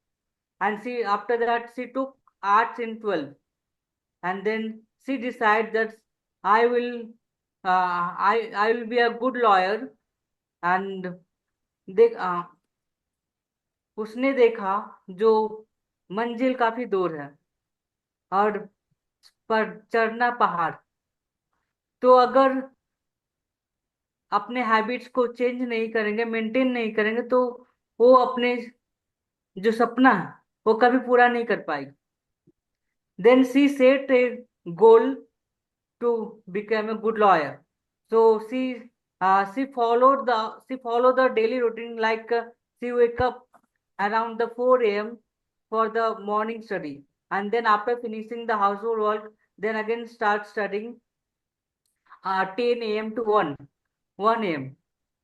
and she after that she took arts in 12th, and then she decided that I will I will be a good lawyer, and they उसने देखा जो मंजिल काफी दूर है और पर चढ़ना पहाड़। तो अगर अपने हैबिट्स को चेंज नहीं करेंगे, मेंटेन नहीं करेंगे, तो वो अपने जो सपना है वो कभी पूरा नहीं कर पाएगी। Then she set a goal to become a good lawyer. So she followed the daily routine, like she wake up around the 4 a.m. for the morning study, and then after finishing the household work, then again start studying 10 a.m. to 1 a.m.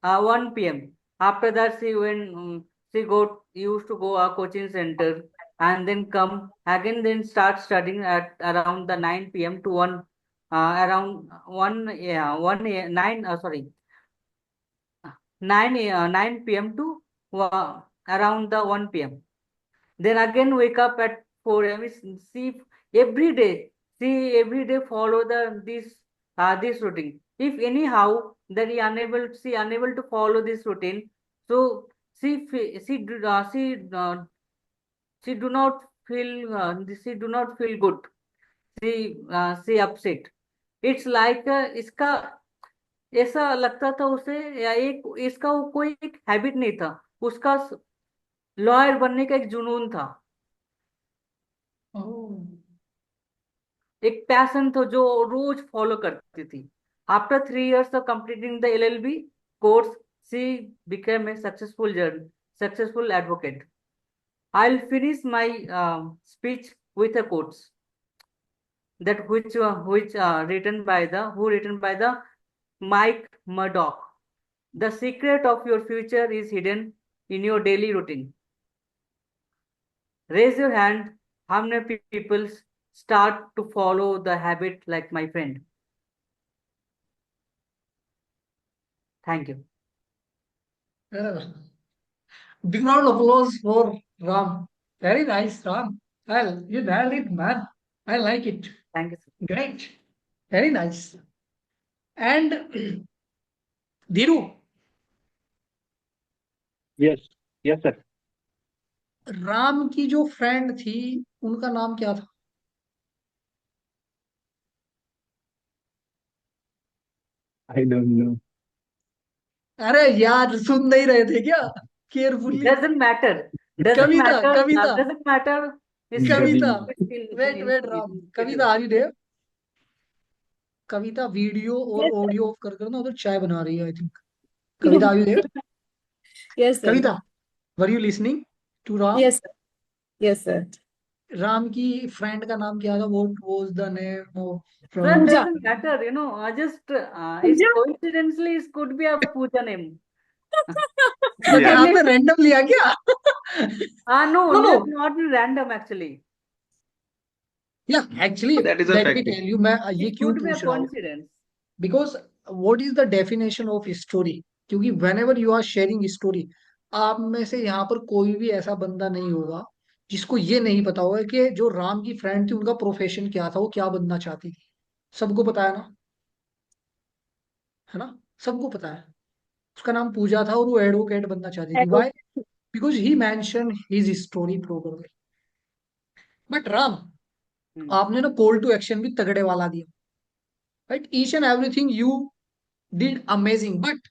1 p.m. After that, she got used to go a coaching center and then come again, then start studying at around the 9 p.m. to 1 around 1 yeah 1 a, 9 sorry 9 p.m. to around the 1 p.m. Then again wake up at 4 a.m. See every day. See every day follow this routine. If anyhow that she unable to follow this routine, so she do not feel good. She upset. It's like इसका ऐसा लगता था उसे, या एक इसका वो कोई एक हैबिट नहीं था उसका, लॉयर बनने का एक जुनून था, Oh, एक पैशन था जो रोज फॉलो करती थी। After 3 years of completing the LLB course, she became a successful advocate. I'll finish my speech with a quotes that written by the Mike Murdoch. The secret of your future is hidden in your daily routine. Raise your hand. How many people start to follow the habit like my friend? Thank you. big round of applause for Ram. Very nice, Ram. Well, you nailed it, man. I like it. Thank you, sir. Great. Very nice. And Dhiru, Yes, yes, sir. Ram की जो friend थी उनका नाम क्या था? I don't know. अरे यार सुन नहीं रहे थे क्या carefully? Doesn't matter. Doesn't Kavita, matter. Kavita, Doesn't matter. Kavita. Gabi. Wait wait Ram, Kavita आ रही देर? कविता वीडियो और Yes, sir. ऑडियो ऑफ कर कर ना उधर चाय बना रही है आई थिंक। कविता आ रही there? Yes, sir. Kavita, were you listening to Ram? Yes, sir. Yes, sir. Ram की फ्रेंड का नाम क्या था? What was the name of Sir, Pooja. doesn't matter. It's Pooja. coincidentally it could be a puja name. मतलब Yeah. आपने random लिया क्या? No, No, just no. not random actually. Yeah, actually, That is a let me fact. tell you, मैं ये It क्यों could be a पूछ रहा हूँ? coincidence. Because what is the definition of story? क्योंकि whenever you are sharing story, आप में से यहाँ पर कोई भी ऐसा बंदा नहीं होगा जिसको ये नहीं पता होगा कि जो राम की फ्रेंड थी उनका प्रोफेशन क्या था, वो क्या बनना चाहती थी। सबको पता है ना? है ना? सबको पता है। उसका नाम पूजा था और वो एडवोकेट बनना चाहती थी। Hello. Why? Because he mention his story properly. But Ram, Hmm. आपने ना कॉल टू एक्शन भी तगड़े वाला दिया, right? Each and everything you did amazing, but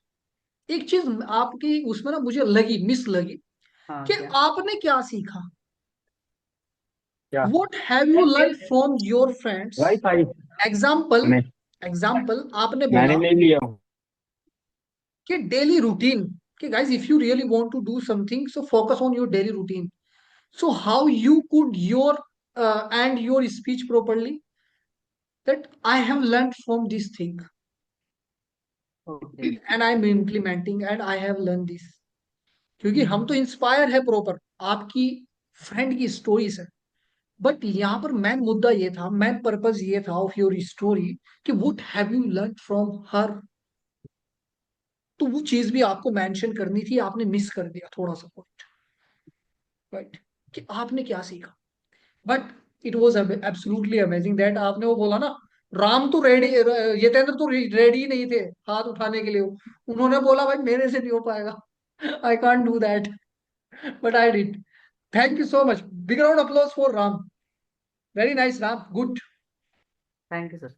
एक चीज आपकी उसमें ना मुझे लगी, मिस लगी, हाँ कि क्या? आपने क्या सीखा? Yeah. What have you learn from your friends? Wi-Fi. Example, मैं एग्जाम्पल आपने मैंने बोला नहीं लिया हूँ. कि डेली रूटीन, कि guys if you really want to do something so focus on your daily routine. So how you could your and your speech properly, that I have learned from this thing Okay. and I'm implementing and I have learned this. क्योंकि हम तो inspire है proper आपकी friend की story से, but यहाँ पर main मुद्दा ये था, मेन पर्पस ये था ऑफ योर स्टोरी कि what have you learn from her. तो वो चीज भी आपको मेंशन करनी थी, आपने मिस कर दिया थोड़ा सा पॉइंट, राइट, कि आपने क्या सीखा। But it was absolutely amazing that आपने वो बोला ना, राम तो रेडी, यतेंद्र तो रेडी ही नहीं थे हाथ उठाने के लिए। उन्होंने बोला भाई मेरे से नहीं हो पाएगा, I can't do that, but I did. Thank you so much, big round applause for Ram, very nice Ram, good. Thank you, sir.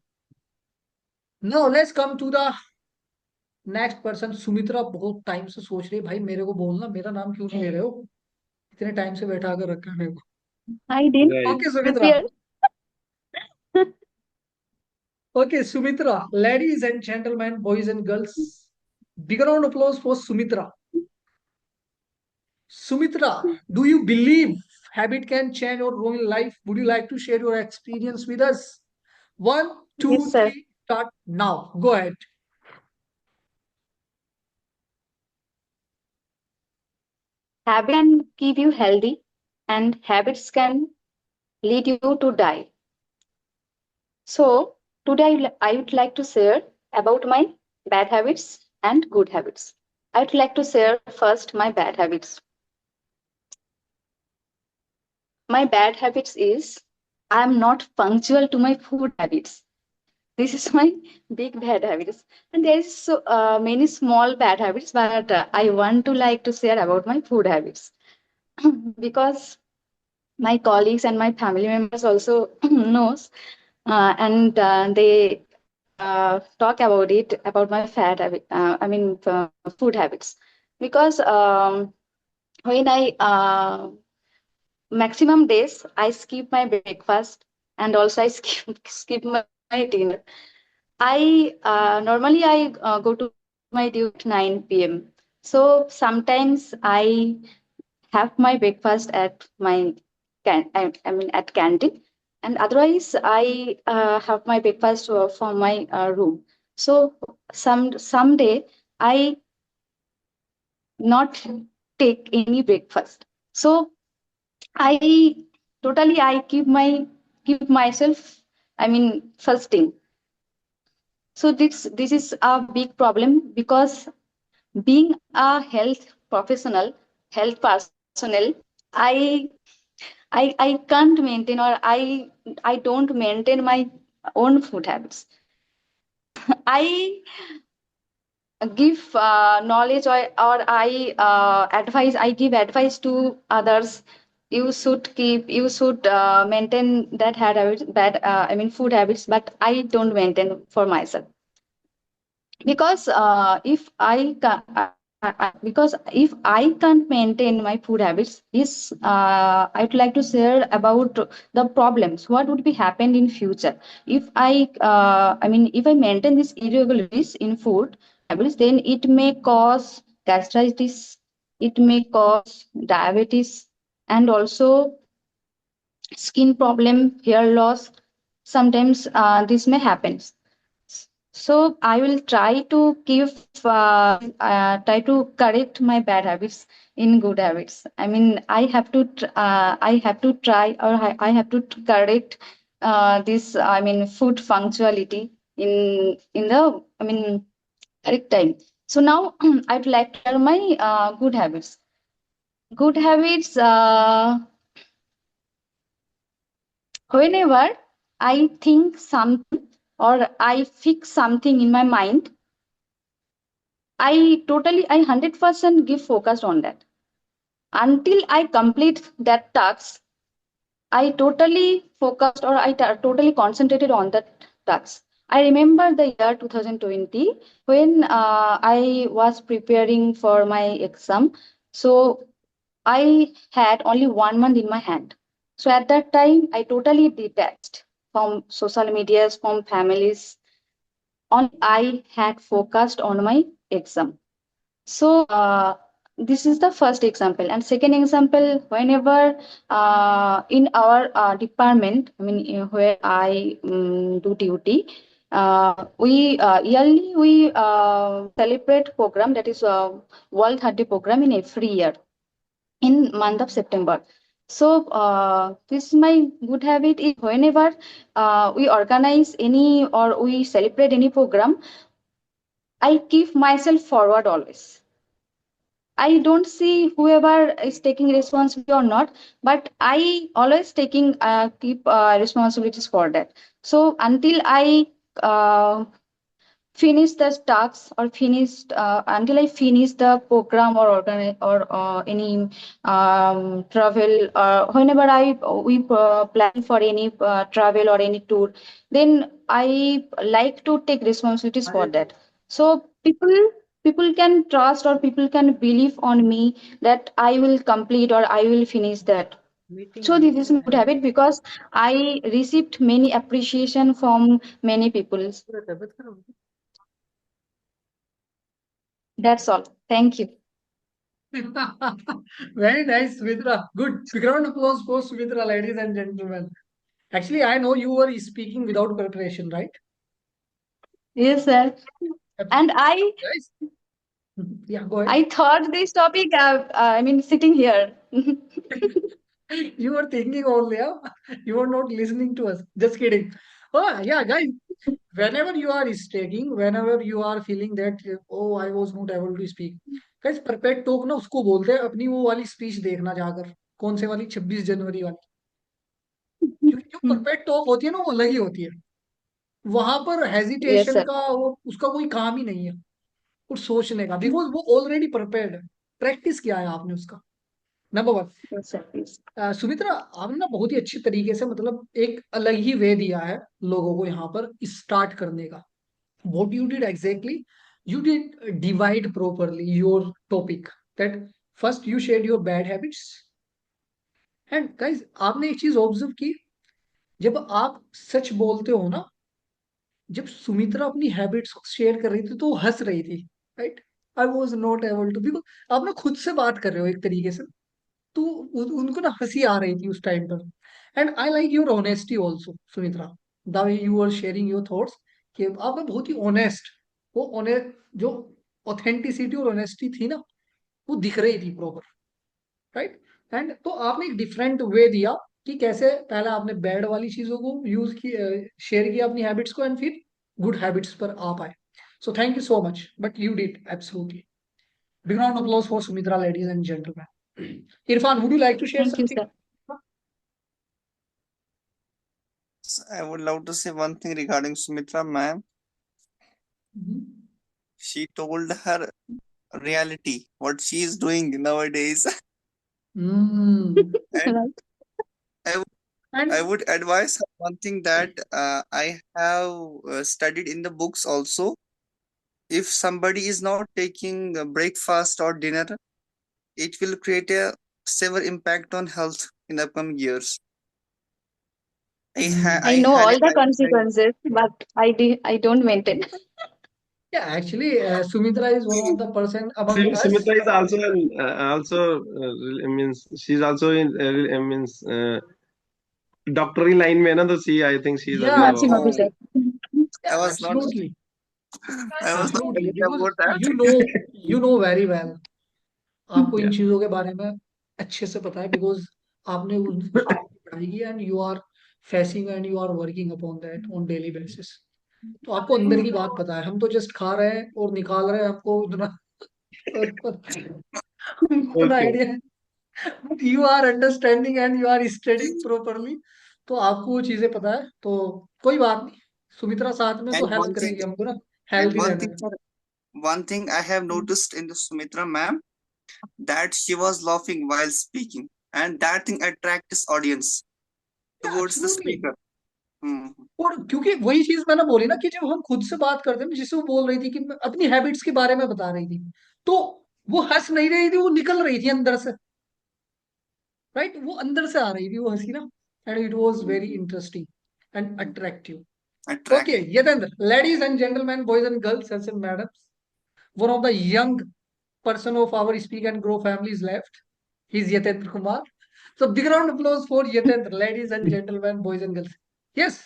Now let's come to the next person. Sumitra बहुत टाइम से सोच रही है भाई मेरे को बोलना, मेरा नाम क्यों नहीं ले रहे हो, इतने टाइम से बैठा कर रखा है मेरे को। I didn't Right. Okay Sumitra, prepare. okay, Sumitra, ladies and gentlemen, boys and girls, big round of applause for Sumitra. Sumitra, do you believe habit can change or ruin life? Would you like to share your experience with us? One, Yes, two, sir. three, start now. Go ahead. Habit can keep you healthy, and habits can lead you to die. So, today I would like to share about my bad habits and good habits. I would like to share first my bad habits. My bad habits is I am not punctual to my food habits. This is my big bad habits, and there is so many small bad habits, but I want to like to share about my food habits because my colleagues and my family members also knows, and they talk about it about my fat habit. Food habits, because when I maximum days I skip my breakfast, and also I skip my dinner. I go to my duty at 9 p.m. So sometimes I have my breakfast at my at canteen, and otherwise I have my breakfast from my room. So someday I not take any breakfast. So I I keep myself, fasting. So this is a big problem because being a health personnel, I I can't maintain, or I don't maintain my own food habits. I give knowledge, or I give advice to others. You should maintain that habits, food habits, but I don't maintain for myself. Because because if I can't maintain my food habits, is I'd like to share about the problems what would be happened in future if if I maintain these irregularities in food habits. Then it may cause gastritis, it may cause diabetes, and also skin problem, hair loss. Sometimes this may happen. So I will try to correct my bad habits in good habits. I have to try, or I have to correct this. Food punctuality in the correct time. So now I'd like to share my good habits. Good habits. Whenever I think something, or I fix something in my mind, I 100% give focus on that. Until I complete that task, I totally focused, or totally concentrated on that task. I remember the year 2020 when I was preparing for my exam. So I had only 1 month in my hand. So at that time, I totally detached from social medias, from families. Only I had focused on my exam. So This is the first example. And second example, whenever in our department, I mean, where I do duty, we yearly we celebrate program, that is World 30 program in every year in month of September. So this is my good habit is whenever we organize any or we celebrate any program, I keep myself forward always. I don't see whoever is taking responsibility or not, but I always taking keep responsibilities for that. So until I uh, finish the tasks or finished until I finish the program or organize or any travel whenever I we plan for any travel or any tour, then I like to take responsibilities for that. So people can trust or people can believe on me that I will complete or I will finish that. So this is my good habit because I received many appreciation from many people. That's all. Thank you. Very nice, Sumitra. Good. Big round of applause for Sumitra, ladies and gentlemen. Actually, I know you were speaking without preparation, right? Yes, sir. And Guys, yeah, go ahead. I thought this topic, I mean, sitting here. You were thinking only, huh? You were not listening to us. Just kidding. Oh, yeah, guys. Whenever you are staking, whenever you are feeling that, oh, I was not able to speak. Guys, perfect talk ना उसको बोलते हैं अपनी वो वाली speech देखना जाकर कौन से वाली 26 जनवरी वाली क्योंकि जो परफेक्ट टॉक होती है ना वो अलग ही होती है वहां पर Yes, हेजिटेशन sir. का वो उसका कोई काम ही नहीं है कुछ सोचने का बिकॉज वो ऑलरेडी प्रिपेयर्ड है प्रैक्टिस किया है आपने उसका number one Yes, sir. Please. Sumitra आपने ना बहुत ही अच्छी तरीके से मतलब एक अलग ही वे दिया है लोगों को यहाँ पर स्टार्ट करने का what you did exactly you did divide properly your topic that first you shared your bad habits and guys आपने एक चीज ऑब्जर्व की जब आप सच बोलते हो ना जब सुमित्रा अपनी हैबिट्स शेयर कर रही थी तो वो हंस रही थी right I was not able to because आप ना खुद से बात कर रहे हो एक तरीके से तो उनको ना हंसी आ रही थी उस टाइम पर and I like your honesty also Sumitra the way you are sharing your thoughts कि आप ना बहुत ही ऑनेस्ट वो ऑनेस्ट जो ऑथेंटिसिटी और ऑनेस्टी थी ना वो दिख रही थी प्रॉपर राइट एंड तो आपने एक डिफरेंट वे दिया कि कैसे पहले आपने बैड वाली चीजों को यूज की शेयर किया अपनी हैबिट्स को एंड फिर गुड हैबिट्स पर आ पाए so thank you so much but you did absolutely big round of applause for Sumitra, ladies and gentlemen. Irfan, would you like to share Thank you, something? sir. I would love to say one thing regarding Sumitra ma'am. Mhm. She told her reality, what she is doing nowadays. Mm. And Right. I, w- I And would advise her one thing that I have studied in the books also. If somebody is not taking breakfast or dinner, it will create a severe impact on health in the upcoming years. I I mm. know highly all the advise. consequences, but I don't maintain. Yeah, actually, Sumitra is one of the person among us. Symmetra is also means she's also in means doctoral line में ना तो she I think she is Yeah, aware of Nursing all officer. Oh, this. I yeah, was not absolutely, I was not absolutely. aware Because about that. you know very well. आपको इन Yeah. चीजों के बारे में अच्छे से पता है because आपने उन चीजों की पढ़ाई की and you are facing and you are working upon that on daily basis तो आपको अंदर की बात पता है हम तो जस्ट खा रहे हैं और निकाल रहे हैं आपको उतना हमको उतना Okay. आइडिया है but you are understanding and you are studying properly तो आपको वो चीजें पता है तो कोई बात नहीं सुमित्रा साथ में तो And हेल्प one thing, करेगी हमको ना and हेल्दी one रहने thing, में sir, one thing I have noticed in the Sumitra ma'am that she was laughing while speaking, and that thing attracts audience towards the absolutely speaker. Hmm. और क्योंकि वही चीज मैंने बोली ना कि जब हम खुद से बात करते हैं ना जिसे वो बोल रही थी कि मैं अपनी हैबिट्स के बारे में बता रही थी तो वो हंस नहीं रही थी वो निकल रही थी अंदर से राइट वो अंदर से आ रही थी वो हंसी ना and it was very interesting and attractive Attract. Okay Yatendra ladies and gentleman boys and girls and madams one of the young person of our Speak and Grow family is left. He's Yatendra Kumar. So big round of applause for Yatendra, ladies and gentlemen, boys and girls. Yes.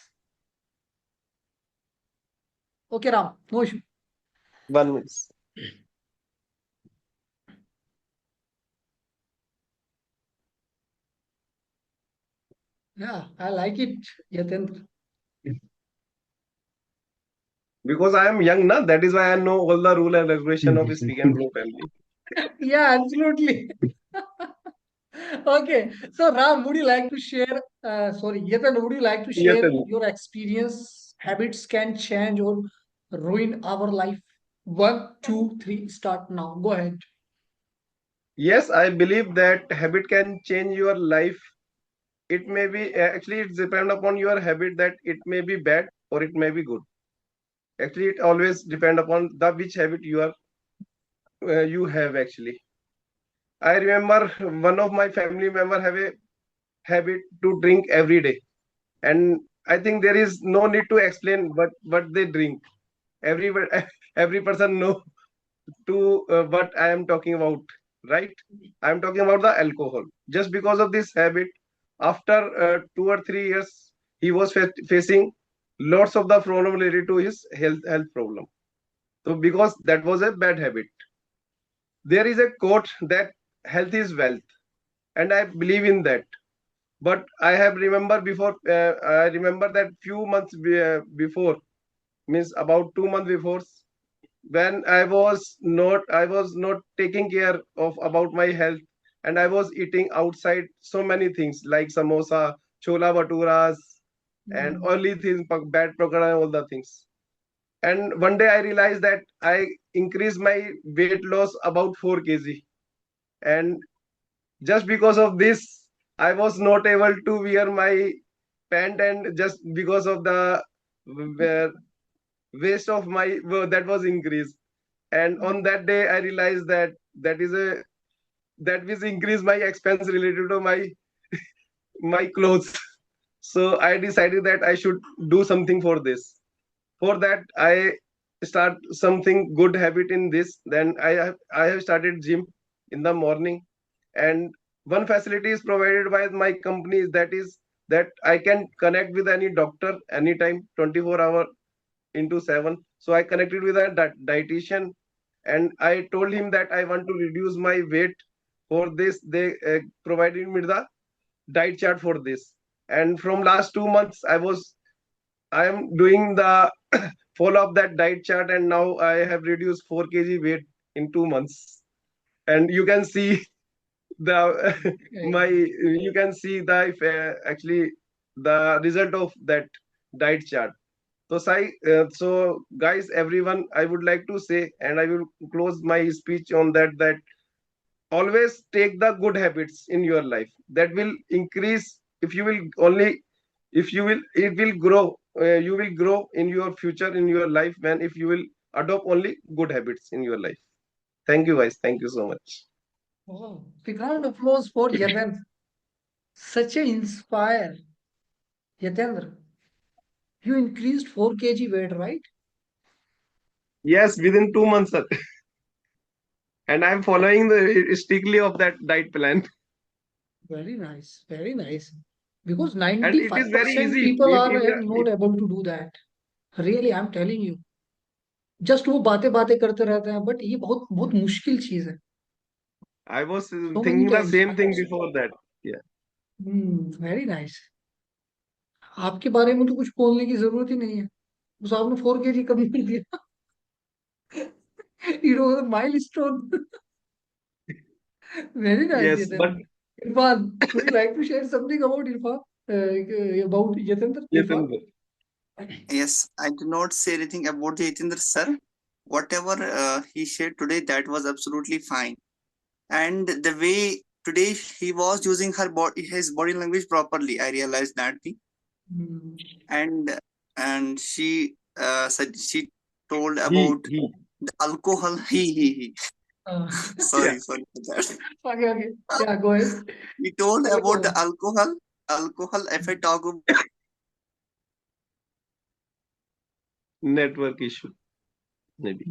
Okay, Ram. No issue. 1 minute. Yeah, I like it, Yatendra. Because I am young, na. That is why I know all the rule and regulation of Speak and Grow family. Yeah, absolutely. Okay, so Ram, would you like to share? Sorry, Yatan, would you like to Yes, share sir. your experience? Habits can change or ruin our life. One, two, three, start now. Go ahead. Yes, I believe that habit can change your life. It may be actually it depend upon your habit that it may be bad or it may be good. Actually, it always depend upon the which habit you have actually. I remember one of my family member have a habit to drink every day, and I think there is no need to explain what they drink. Every every person know to what I am talking about, right? I am talking about the alcohol. Just because of this habit, after 2 or 3 years, he was facing lots of the problem related to his health problem. So because that was a bad habit. There is a quote that health is wealth, and I believe in that. But I have remember before. I remember that few months before, means about 2 months before, when I was not taking care of about my health, and I was eating outside so many things like samosa, chola bhaturas, and oily things, bad pakada, and all the things. And one day I realized that I increased my weight loss about 4 kg, and just because of this, I was not able to wear my pant, and just because of the uh, waste of my that was increased. And on that day I realized that that will increase my expense related to my clothes. So I decided that I should do something for this. For that I start something good habit in this. Then I have started gym in the morning, and one facility is provided by my company, that is that I can connect with any doctor anytime, 24 hour into 7. So I connected with a dietitian, and I told him that I want to reduce my weight. For this, they provided me the diet chart for this. And from last 2 months, I am doing the follow up that diet chart, and now I have reduced 4 kg weight in 2 months. And you can see the my you can see the actually the result of that diet chart. So, so guys, everyone, I would like to say, and I will close my speech on that, that always take the good habits in your life. That will increase, if you will only, if you will, it will grow. You will grow in your future, in your life, man, if you will adopt only good habits in your life. Thank you, guys. Thank you so much. Oh, big round of applause for Yatendra. Such a inspire. Yatendra, you increased 4 kg weight, right? Yes, within 2 months, sir. And I'm following the strictly of that diet plan. Very nice, very nice. Because And it is very 95% easy. people are not able to do that. Really, I'm telling you. Just वो बातें बातें करते रहते हैं but ये बहुत बहुत मुश्किल चीज है I was so many thinking the times same thing before that. Yeah. Very nice आपके बारे में तो कुछ बोलने की जरूरत ही नहीं है बस आपने 4 kg कम कर दिया you know the milestone very nice Yes, but Yatendra Irfan would you like to share something about Irfan about Yatendra yes, Irfan Yes, I do not say anything about the Jitendra sir. Whatever he shared today, that was absolutely fine. And the way today he was using his body language properly, I realized that thing. And she said she told about he. the alcohol. He. uh, Yeah. Sorry for that. okay yeah go ahead He told about alcohol the alcohol effect of Network issue, maybe.